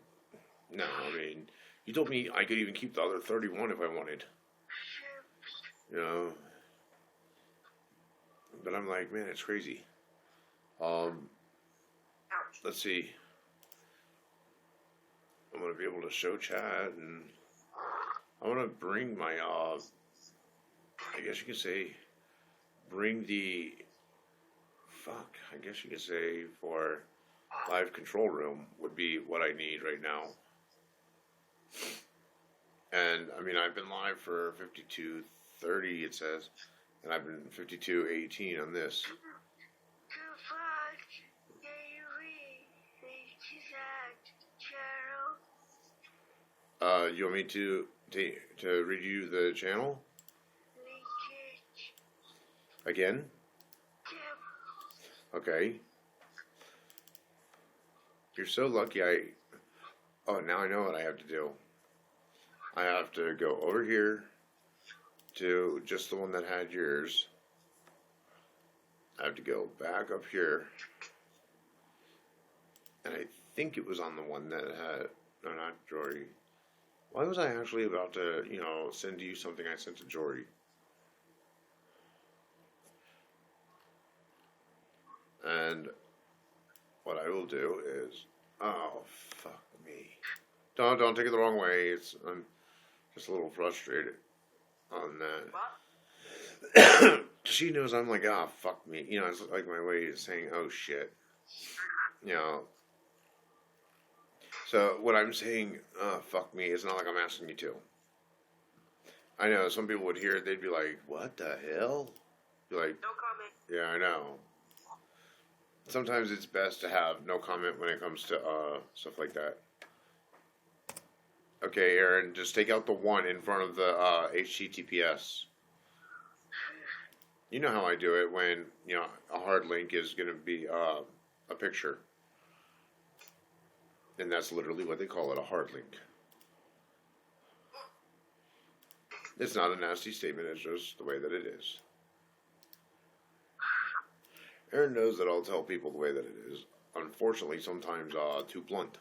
No, I mean, you told me I could even keep the other 31 if I wanted. You know? But I'm like, man, it's crazy. Let's see. I'm going to be able to show chat, and I want to bring my, I guess you could say, bring the, I guess you could say for live control room would be what I need right now. And, I mean, I've been live for 52:30, it says, and I've been 52:18 on this. You want me to read you the channel? Again? Okay. You're so lucky oh, now I know what I have to do. I have to go over here to just the one that had yours. I have to go back up here. And I think it was on the one that had, no, not Jory. Why was I actually about to, send you something I sent to Jory? And what I will do is, oh, fuck me. Don't take it the wrong way. I'm just a little frustrated on that. She knows I'm like, fuck me. It's like my way of saying, oh, shit. So what I'm saying, fuck me, it's not like I'm asking you to. I know some people would hear it, they'd be like, what the hell? Be like, No comment. Yeah, I know. Sometimes it's best to have no comment when it comes to stuff like that. Okay, Erin, just take out the 1 in front of the HTTPS. You know how I do it when, a hard link is going to be a picture. And that's literally what they call it, a hard link. It's not a nasty statement, it's just the way that it is. Erin knows that I'll tell people the way that it is. Unfortunately, sometimes too blunt.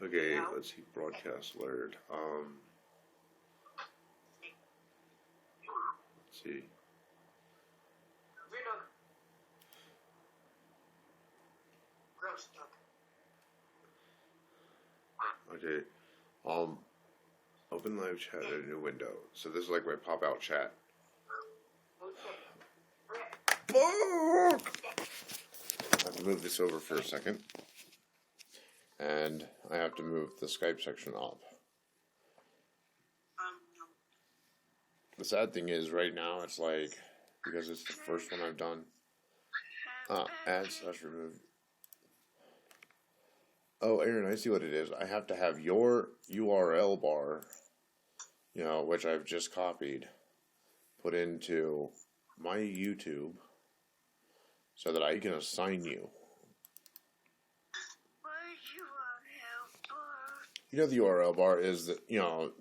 Okay, let's see, broadcast alert. Let's see. Okay, open live chat in a new window. So this is like my pop-out chat. Fuck! I have to move this over for a second. And I have to move the Skype section up. The sad thing is, right now, it's like, because it's the first one I've done, add/remove. Oh, Erin, I see what it is. I have to have your URL bar, which I've just copied, put into my YouTube so that I can assign you. The URL bar is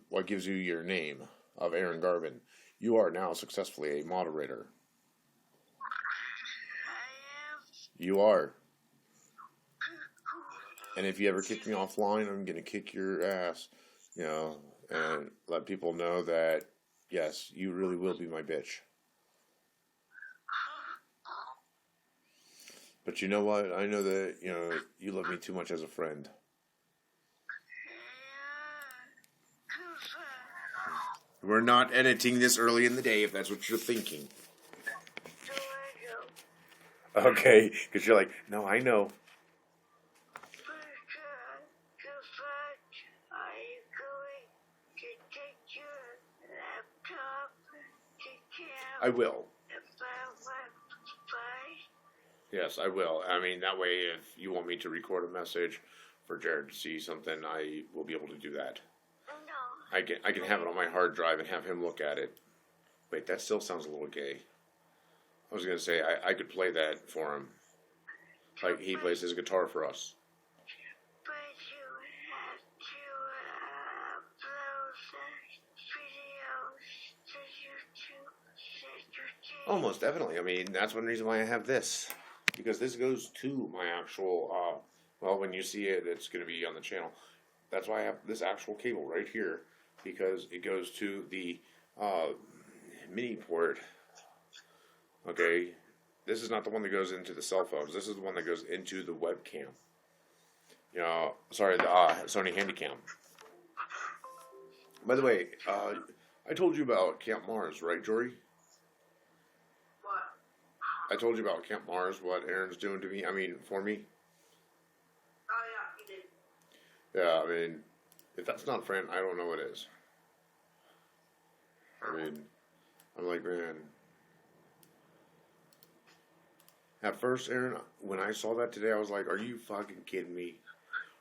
what gives you your name of Erin Garvin. You are now successfully a moderator. You are. And if you ever kick me offline, I'm gonna kick your ass, and let people know that yes, you really will be my bitch. But you know what? I know that you love me too much as a friend. We're not editing this early in the day, if that's what you're thinking. Okay, because you're like, no, I know. I will. Yes, I will. I mean, that way, if you want me to record a message for Jared to see something, I will be able to do that. I can have it on my hard drive and have him look at it. Wait, that still sounds a little gay. I was going to say, I could play that for him. Like he plays his guitar for us. But you have to upload videos to YouTube. Almost definitely. I mean, that's one reason why I have this. Because this goes to my actual, when you see it, it's going to be on the channel. That's why I have this actual cable right here. Because it goes to the mini port. Okay. This is not the one that goes into the cell phones. This is the one that goes into the webcam. The Sony Handycam. By the way, I told you about Camp Mars, right, Jory? What? I told you about Camp Mars, what Erin's doing to me. I mean, for me. Oh yeah, you did. Yeah, I mean, if that's not friend, I don't know what is. I mean, I'm like, man. At first, Erin, when I saw that today, I was like, are you fucking kidding me?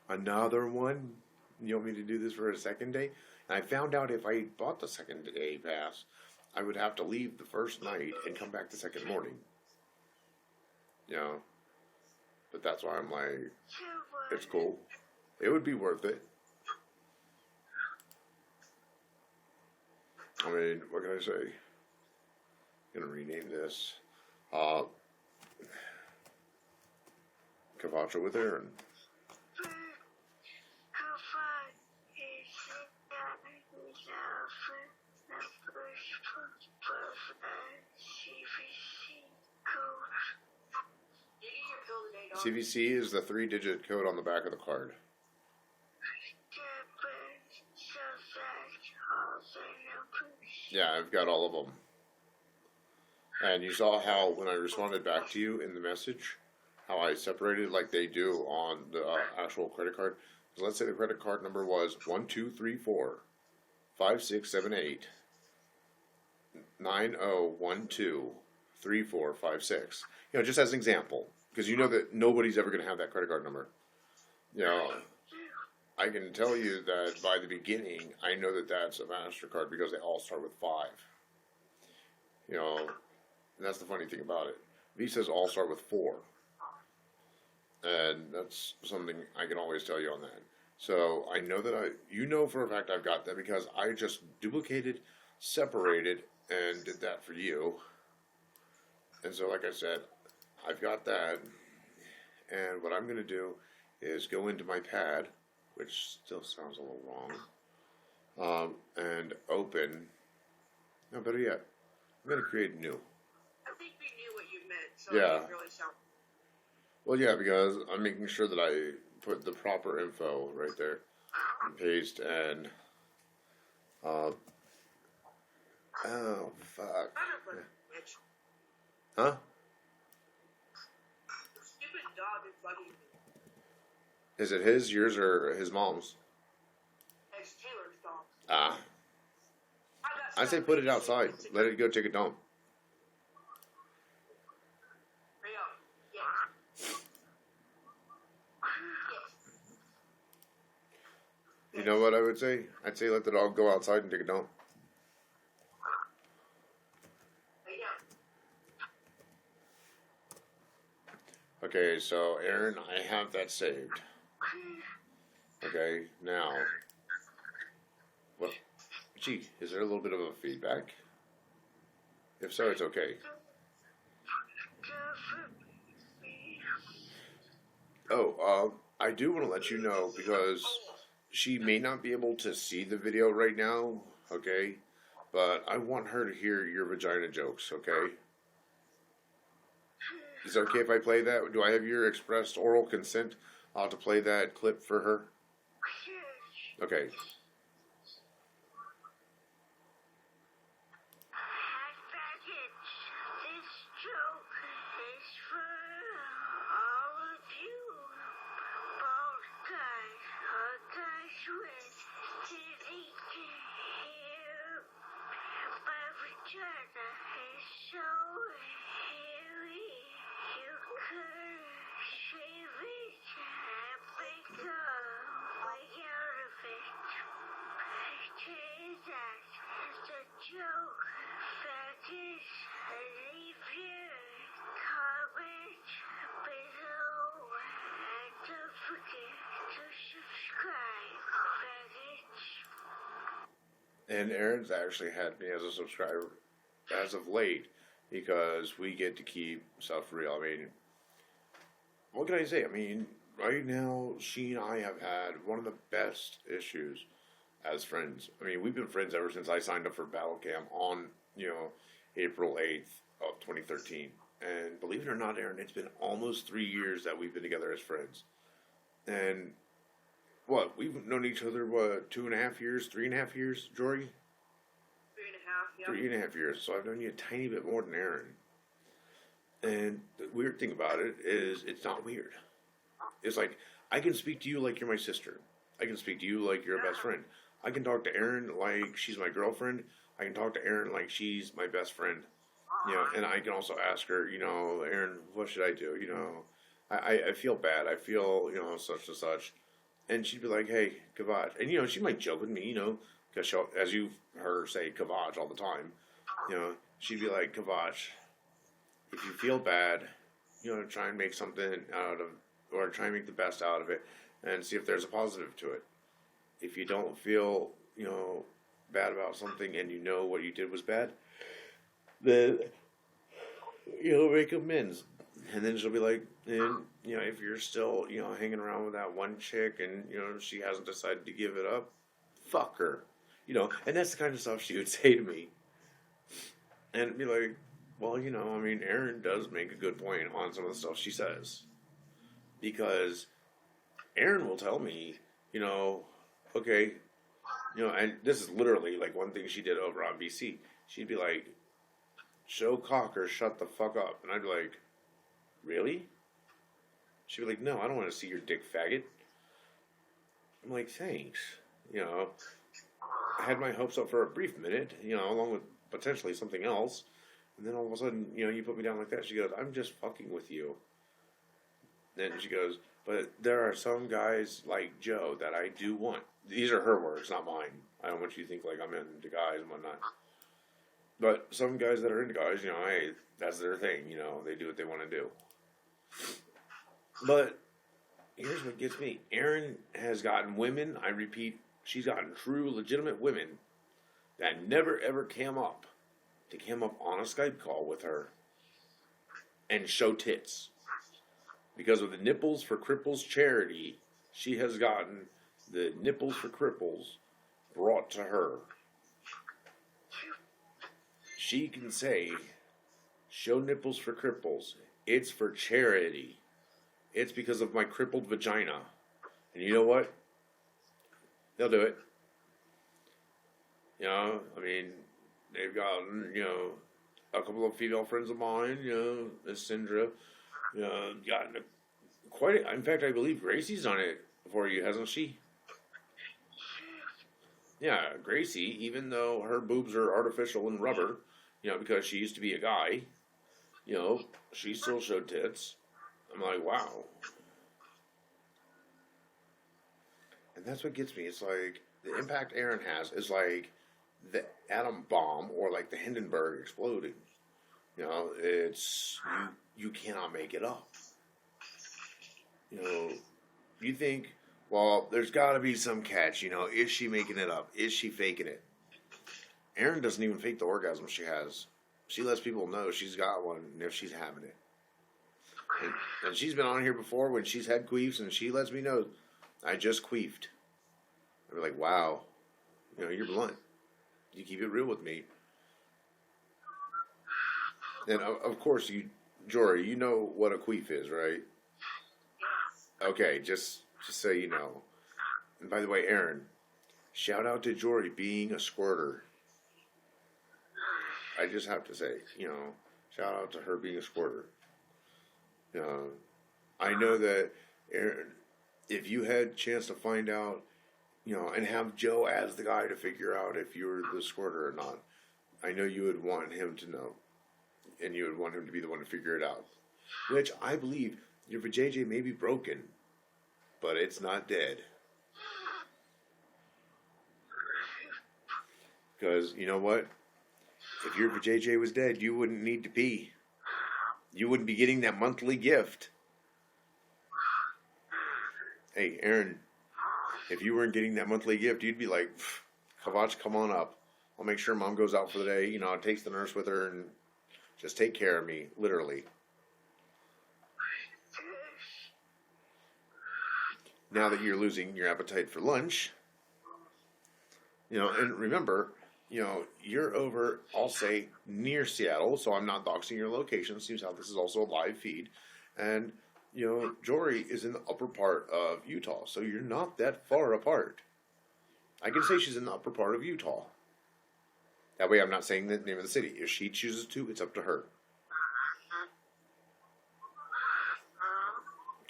Another one? You want me to do this for a second day? And I found out if I bought the second day pass, I would have to leave the first night and come back the second morning. But that's why I'm like, it's cool. It would be worth it. I mean, what can I say? I'm gonna rename this Cavacho with Erin. CVC is the 3-digit code on the back of the card. Yeah, I've got all of them. And you saw how when I responded back to you in the message, how I separated like they do on the actual credit card. So let's say the credit card number was 1234 5678 9012 3456. Just as an example, because you know that nobody's ever going to have that credit card number. I can tell you that by the beginning, I know that that's a MasterCard because they all start with 5. And that's the funny thing about it. Visas all start with 4. And that's something I can always tell you on that. So I know that for a fact I've got that because I just duplicated, separated, and did that for you. And so like I said, I've got that. And what I'm going to do is go into my pad, which still sounds a little wrong, and open. No, better yet, I'm going to create new. I think we knew what you meant, so Yeah. it didn't really sound. Well, yeah, because I'm making sure that I put the proper info right there, and paste, and, oh, fuck. Huh? The stupid dog is bugging me. Is it his, yours, or his mom's? It's Taylor's dog. Ah. I say put it outside. Let it go take a dump. Yeah. You know what I would say? I'd say let the dog go outside and take a dump. Okay, so Erin, I have that saved. Okay, now, what? Gee, is there a little bit of a feedback? If so, it's okay. Oh, I do want to let you know because she may not be able to see the video right now, okay? But I want her to hear your vagina jokes, okay? Is it okay if I play that? Do I have your expressed oral consent to play that clip for her? Okay. This joke is for all of you bald guys or guys with titty hair. My vagina is so hairy, you could shave it and make a way out of it. Take that as a joke. Faggots, leave your comment below and don't forget to subscribe, faggots. And Erin's actually had me as a subscriber as of late because we get to keep stuff real. I mean, what can I say? I mean, right now, she and I have had one of the best issues as friends. I mean, we've been friends ever since I signed up for Battle Camp on, April 8th of 2013. And believe it or not, Erin, it's been almost 3 years that we've been together as friends. And what, we've known each other, 2.5 years, 3.5 years, Jory? 3.5, yeah. 3.5 years. So I've known you a tiny bit more than Erin. And the weird thing about it is it's not weird. It's like, I can speak to you like you're my sister. I can speak to you like you're a best friend. I can talk to Erin like she's my girlfriend. I can talk to Erin like she's my best friend. And I can also ask her, Erin, what should I do? I feel bad. I feel, such and such. And she'd be like, hey, Cavacho. And, she might joke with me, because as you've heard her say Cavacho all the time, she'd be like, Cavacho, if you feel bad, try and make something out of, or try and make the best out of it and see if there's a positive to it. If you don't feel, bad about something and you know what you did was bad, then, make amends. And then she'll be like, and, if you're still, hanging around with that one chick and, she hasn't decided to give it up, fuck her. And that's the kind of stuff she would say to me. And be like, well, Erin does make a good point on some of the stuff she says. Because Erin will tell me, okay, and this is literally like one thing she did over on BC. She'd be like, show cock or shut the fuck up. And I'd be like, really? She'd be like, no, I don't want to see your dick, faggot. I'm like, thanks. I had my hopes up for a brief minute, along with potentially something else. And then all of a sudden, you put me down like that. She goes, I'm just fucking with you. Then she goes, but there are some guys like Joe that I do want. These are her words, not mine. I don't want you to think like I'm into guys and whatnot. But some guys that are into guys, hey, that's their thing. They do what they want to do. But here's what gets me. Erin has gotten women, I repeat, she's gotten true, legitimate women that never ever came up on a Skype call with her and show tits. Because of the Nipples for Cripples charity, she has gotten the Nipples for Cripples brought to her. She can say, show Nipples for Cripples. It's for charity. It's because of my crippled vagina. And you know what? They'll do it. They've gotten, a couple of female friends of mine, Miss Sindra, gotten in fact, I believe Gracie's done it for you, hasn't she? Yeah, Gracie, even though her boobs are artificial and rubber, because she used to be a guy, she still showed tits. I'm like, wow. And that's what gets me. It's like, the impact Erin has is like the atom bomb or like the Hindenburg exploding. It's, you cannot make it up. You know, you think, well, there's got to be some catch. You know, is she making it up? Is she faking it? Erin doesn't even fake the orgasm she has. She lets people know she's got one and if she's having it. And she's been on here before when she's had queefs, and she lets me know, I just queefed. I'm like, wow, you know, you're blunt. You keep it real with me. And of course, Jory, you know what a queef is, right? Okay, just so you know. And by the way, Erin, shout out to Jory being a squirter. I just have to say, you know, shout out to her being a squirter. I know that, Erin, if you had a chance to find out, you know, and have Joe as the guy to figure out if you were the squirter or not, I know you would want him to know. And you would want him to be the one to figure it out. Which I believe your vajayjay may be broken, but it's not dead. Because, you know what? If your vajayjay was dead, you wouldn't need to pee. You wouldn't be getting that monthly gift. Hey, Erin, if you weren't getting that monthly gift, you'd be like, Cavacho, come on up. I'll make sure Mom goes out for the day. You know, takes the nurse with her and just take care of me, literally. Now that you're losing your appetite for lunch, you know, and remember, you know, you're over, I'll say, near Seattle, so I'm not doxing your location. Seems how this is also a live feed. And, you know, Jory is in the upper part of Utah, so you're not that far apart. I can say she's in the upper part of Utah. That way I'm not saying the name of the city. If she chooses to, it's up to her.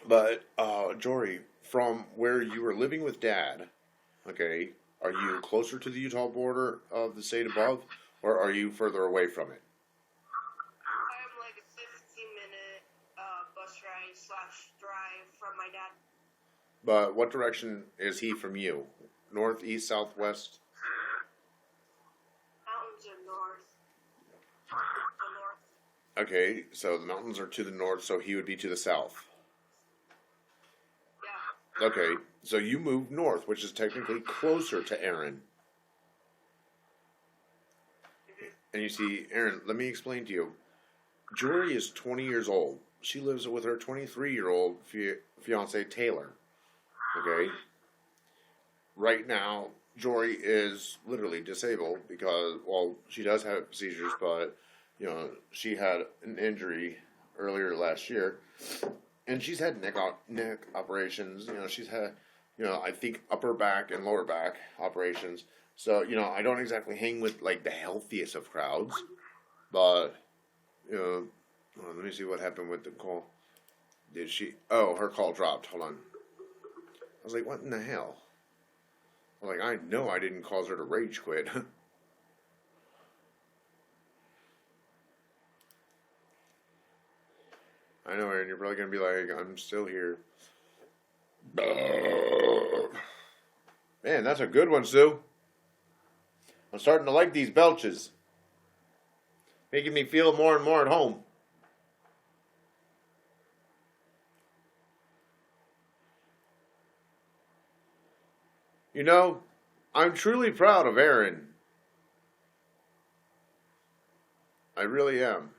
But, Jory, from where you were living with Dad, okay, are you closer to the Utah border of the state above, or are you further away from it? I'm like a 15-minute bus ride/drive from my dad. But what direction is he from you? North, east, south, west? Mountains are north. The north. Okay, so the mountains are to the north, so he would be to the south. Yeah. Okay, so you moved north, which is technically closer to Erin. And you see, Erin, let me explain to you. Jory is 20 years old. She lives with her 23-year-old fiance, Taylor. Okay? Right now, Jory is literally disabled because, well, she does have seizures, but, you know, she had an injury earlier last year. And she's had neck operations. You know, she's had, you know, I think upper back and lower back operations. So, you know, I don't exactly hang with, like, the healthiest of crowds. But, you know, let me see what happened with the call. Did she? Oh, her call dropped. Hold on. I was like, what in the hell? I'm like, I know I didn't cause her to rage quit. I know, Erin, you're probably going to be like, I'm still here. Man, that's a good one, Sue. I'm starting to like these belches. Making me feel more and more at home. You know, I'm truly proud of Erin. I really am.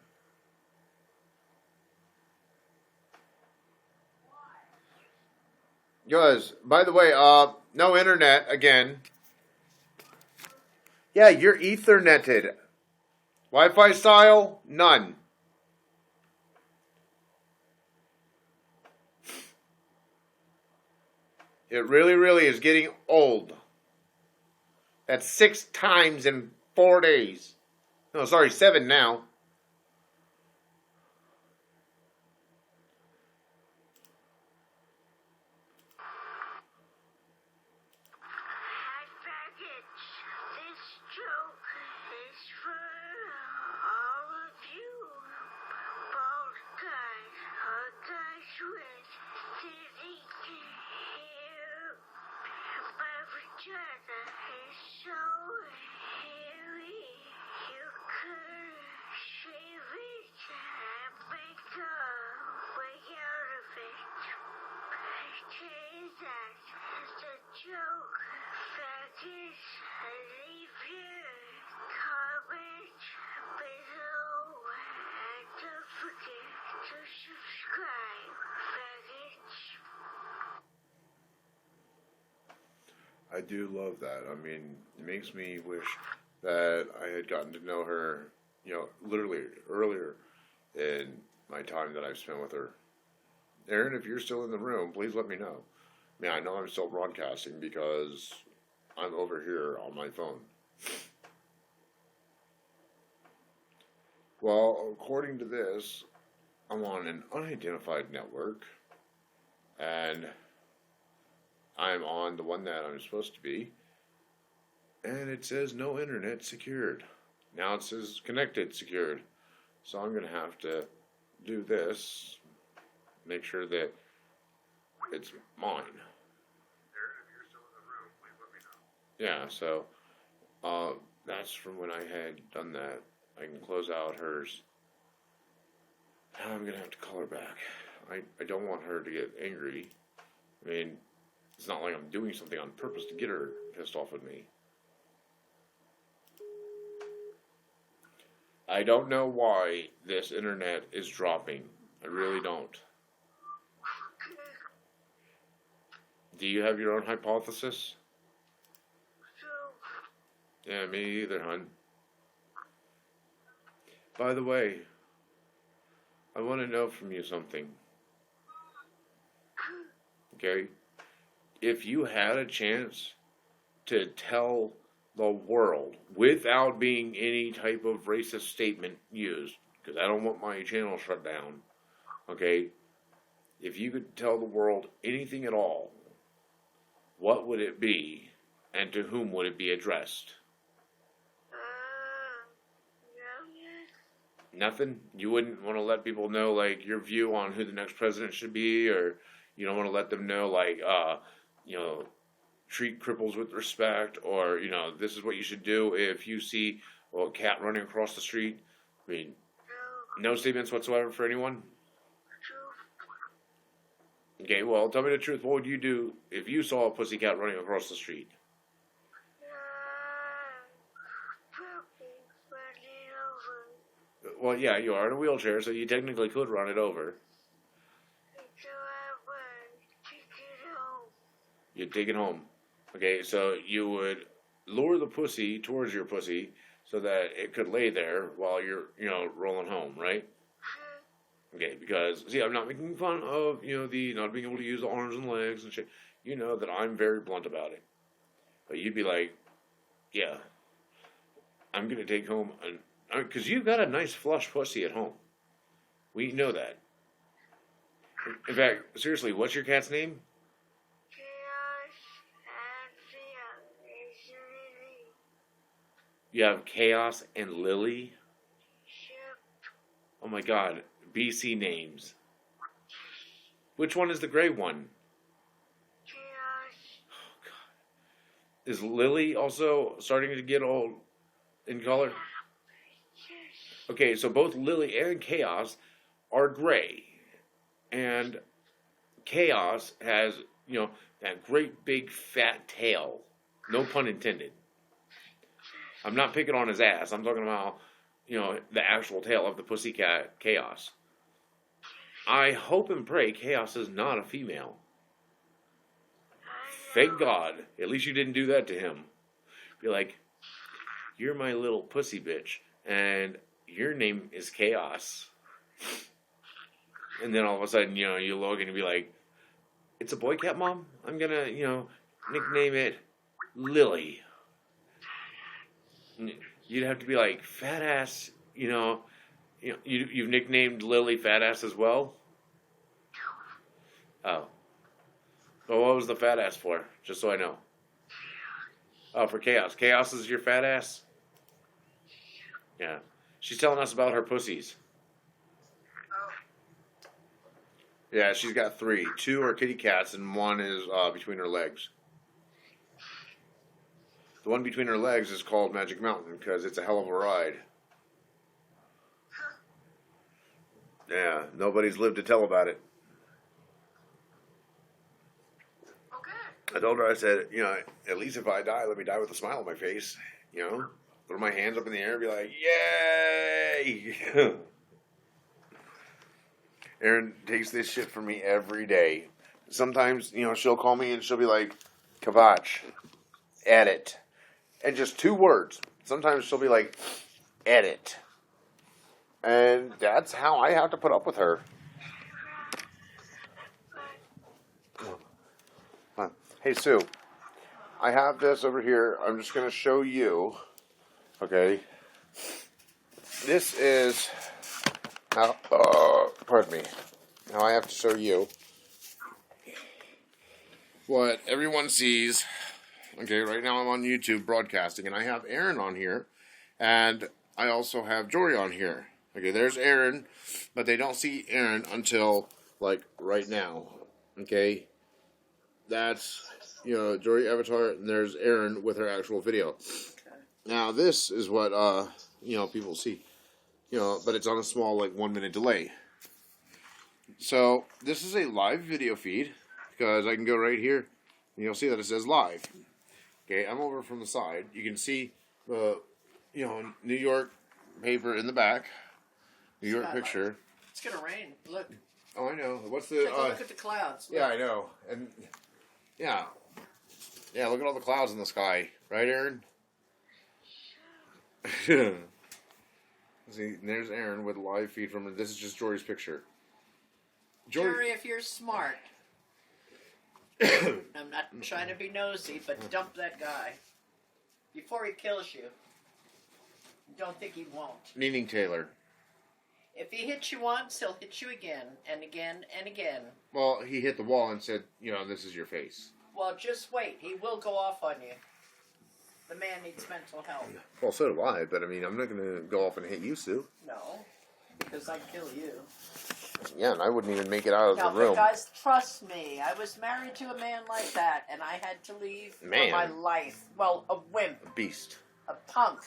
Guys, by the way, no internet again. Yeah, you're Etherneted. Wi-Fi style, none. It really, really is getting old. That's 6 times in 4 days. No, sorry, 7 now. Hot package. This joke is for all of you. Bald guys, or guys with titty hair. My vagina is so hairy. You could Hey, that is a joke. Faggots, leave your comment below. And don't forget to subscribe, faggots. I do love that. I mean, it makes me wish that I had gotten to know her, literally earlier in my time that I've spent with her. Erin, if you're still in the room, please let me know. I mean, I know I'm still broadcasting because I'm over here on my phone. Well, according to this, I'm on an unidentified network, and I'm on the one that I'm supposed to be, and it says no internet secured. Now it says connected secured. So I'm going to have to do this, make sure that it's mine. Erin, if you're still in the room, please let me know. Yeah, so that's from when I had done that. I can close out hers. Now I'm going to have to call her back. I don't want her to get angry. I mean, it's not like I'm doing something on purpose to get her pissed off with me. I don't know why this internet is dropping. I really don't. Do you have your own hypothesis? Yeah, me either, hon. By the way, I want to know from you something. Okay? If you had a chance to tell the world without being any type of racist statement used, because I don't want my channel shut down, okay? If you could tell the world anything at all, what would it be, and to whom would it be addressed? Nothing? You wouldn't want to let people know, like, your view on who the next president should be, or you don't want to let them know, like, treat cripples with respect, or, this is what you should do if you see a cat running across the street? I mean, no statements whatsoever for anyone? Okay, well, tell me the truth. What would you do if you saw a pussycat running across the street? Well, yeah, you are in a wheelchair, so you technically could run it over. You'd take it home. Okay, so you would lure the pussy towards your pussy so that it could lay there while you're, rolling home, right? Okay, because, see, I'm not making fun of, the not being able to use the arms and legs and shit. You know that I'm very blunt about it. But you'd be like, yeah, I'm going to take home, because you've got a nice flush pussy at home. We know that. In fact, seriously, what's your cat's name? You have Chaos and Lily? Oh my god, BC names. Which one is the gray one? Oh god. Is Lily also starting to get old in color? Okay, so both Lily and Chaos are gray. And Chaos has, that great big fat tail. No pun intended. I'm not picking on his ass. I'm talking about, the actual tail of the pussycat Chaos. I hope and pray Chaos is not a female. Thank God. At least you didn't do that to him. Be like, you're my little pussy bitch, and your name is Chaos. And then all of a sudden, you look and you be like, it's a boy cat, Mom? I'm gonna, nickname it Lily. You'd have to be like, fat ass, you've nicknamed Lily fat ass as well? Oh. Well, what was the fat ass for? Just so I know. Oh, for Chaos. Chaos is your fat ass? Yeah. She's telling us about her pussies. Yeah, she's got 3. 2 are kitty cats, and 1 is between her legs. The one between her legs is called Magic Mountain because it's a hell of a ride. Yeah, nobody's lived to tell about it. I told her, I said, you know, at least if I die, let me die with a smile on my face. You know, throw my hands up in the air and be like, yay! Erin takes this shit from me every day. Sometimes, you know, she'll call me and she'll be like, Cavacho, edit. And just 2 words. Sometimes she'll be like, edit. And that's how I have to put up with her. Hey, Sue, I have this over here. I'm just going to show you. Okay. This is how, pardon me. Now I have to show you what everyone sees. Okay, right now I'm on YouTube broadcasting, and I have Erin on here, and I also have Jory on here. Okay, there's Erin, but they don't see Erin until, like, right now. Okay? That's, you know, Jory Avatar, and there's Erin with her actual video. Okay. Now, this is what, you know, people see. You know, but it's on a small, like, 1-minute delay. So, this is a live video feed, because I can go right here, and you'll see that it says live. Okay, I'm over from the side. You can see the, you know, New York paper in the back. New York picture. It's gonna rain. Look. Oh, I know. What's the? Take a look at the clouds. Look. Yeah, I know. And yeah, look at all the clouds in the sky, right, Erin? See, there's Erin with a live feed from her. This is just Jory's picture. Jory, if you're smart, I'm not trying to be nosy, but dump that guy before he kills you. Don't think he won't. Meaning Taylor. If he hits you once, he'll hit you again and again and again. Well, he hit the wall and said, you know, this is your face. Well, just wait. He will go off on you. The man needs mental health. Well, so do I, but I mean, I'm not going to go off and hit you, Sue. No, because I'd kill you. Yeah, and I wouldn't even make it out of Now, the room. guys, trust me. I was married to a man like that, and I had to leave for my life. Well, a wimp. A beast. A punk.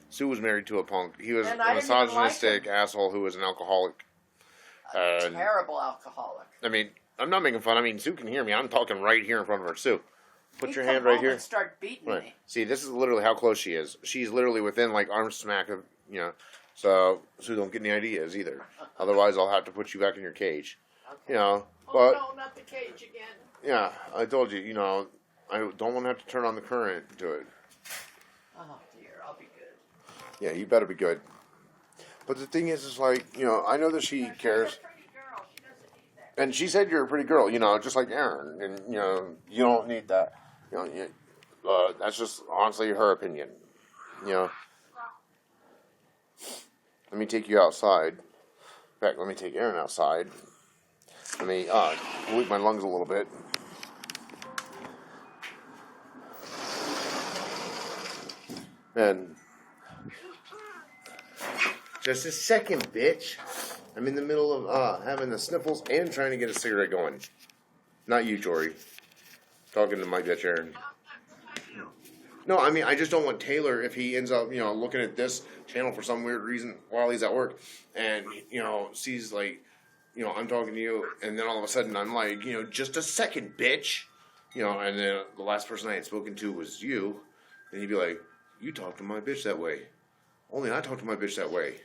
Sue was married to a punk. He was a And I didn't even misogynistic like asshole who was an alcoholic. A terrible alcoholic. I mean, I'm not making fun. I mean, Sue can hear me. I'm talking right here in front of her. Sue, put He'd your come hand right home here. And start beating me. See, this is literally how close she is. She's literally within, like, arm smack of, you know. So, Sue, don't get any ideas either. Otherwise, I'll have to put you back in your cage. Okay. You know, oh, but... no, not the cage again. Yeah, I told you, you know, I don't want to have to turn on the current to it. Oh, dear, I'll be good. Yeah, you better be good. But the thing is like, you know, I know that she cares. She's a pretty girl. She doesn't need that. And she said you're a pretty girl, you know, just like Erin. And, you know, you don't need that. You know, that's just honestly her opinion. You know. Let me take you outside. In fact, let me take Erin outside. Let me pollute my lungs a little bit. And just a second, bitch. I'm in the middle of having the sniffles and trying to get a cigarette going. Not you, Jory. Talking to my bitch, Erin. No, I mean, I just don't want Taylor, if he ends up, you know, looking at this channel for some weird reason while he's at work and, you know, sees, like, you know, I'm talking to you, and then all of a sudden I'm like, you know, just a second, bitch. You know, and then the last person I had spoken to was you, and he'd be like, you talk to my bitch that way. Only I talk to my bitch that way.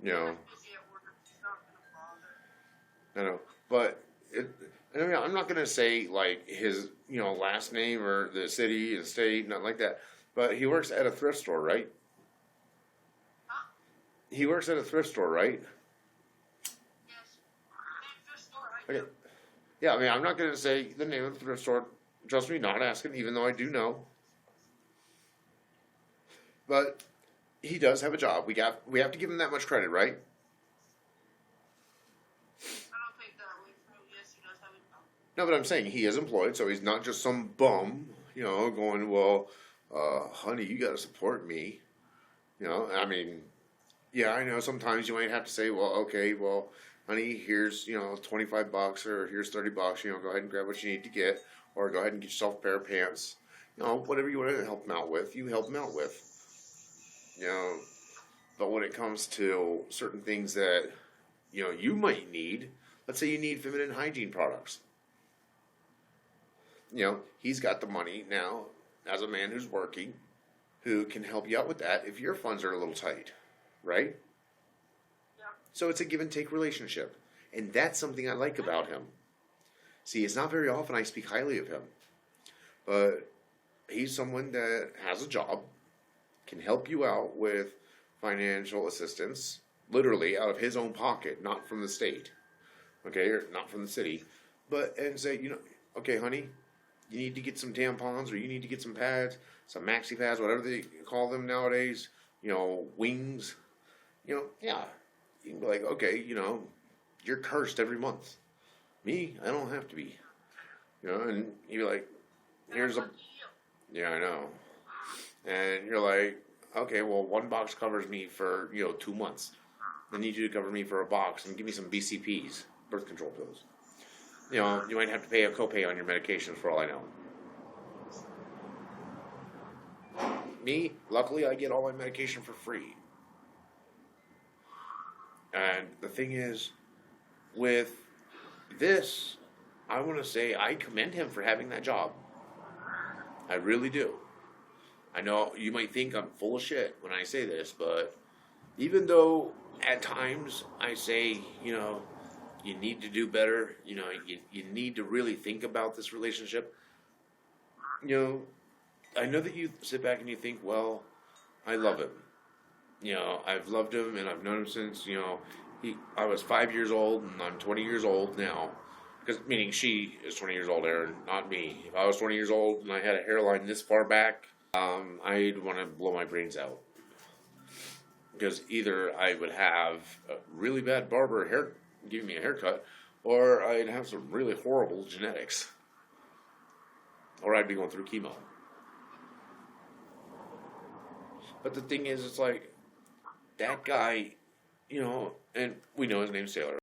You know. I know, but I mean, I'm not gonna say like his, you know, last name or the city and state, nothing like that. But he works at a thrift store, right? Huh? He works at a thrift store, right? Yes. Thrift store, I Okay. do. Yeah, I mean, I'm not gonna say the name of the thrift store. Trust me, not asking, even though I do know. But he does have a job. We have to give him that much credit, right? I don't take that away from him. Yes, he does have a job. No, but I'm saying he is employed, so he's not just some bum, you know, going, well, honey, you got to support me. You know, I mean, yeah, I know sometimes you might have to say, well, okay, well, honey, here's, you know, $25 or here's $30, you know, go ahead and grab what you need to get, or go ahead and get yourself a pair of pants. You know, whatever you want to help him out with, you help him out with. You know, but when it comes to certain things that, you know, you might need, let's say you need feminine hygiene products. he's got the money now as a man who's working, who can help you out with that if your funds are a little tight, right? Yeah. So it's a give and take relationship. And that's something I like about him. See, it's not very often I speak highly of him, but he's someone that has a job, can help you out with financial assistance, literally out of his own pocket, not from the state, okay, or not from the city, but and say, okay, honey, you need to get some tampons, or you need to get some pads, some maxi pads, whatever they call them nowadays, wings, yeah, you can be like, okay, you're cursed every month. Me, I don't have to be, and you're like, here's a, Lucky you. yeah, I know, and you're like, okay, well, one box covers me for 2 months. I need you to cover me for a box and give me some BCPs, birth control pills. You might have to pay a copay on your medications for all I know. Me, luckily, I get all my medication for free. And the thing is, with this, I want to say I commend him for having that job. I really do. I know you might think I'm full of shit when I say this, but even though at times I say, you need to do better, you need to really think about this relationship, I know that you sit back and you think, well, I love him. I've loved him and I've known him since, I was 5 years old and I'm 20 years old now. Because, meaning she is 20 years old, Erin, not me. If I was 20 years old and I had a hairline this far back, I'd want to blow my brains out. Because either I would have a really bad barber hair giving me a haircut, or I'd have some really horrible genetics. Or I'd be going through chemo. But the thing is, it's like, that guy, and we know his name's Taylor.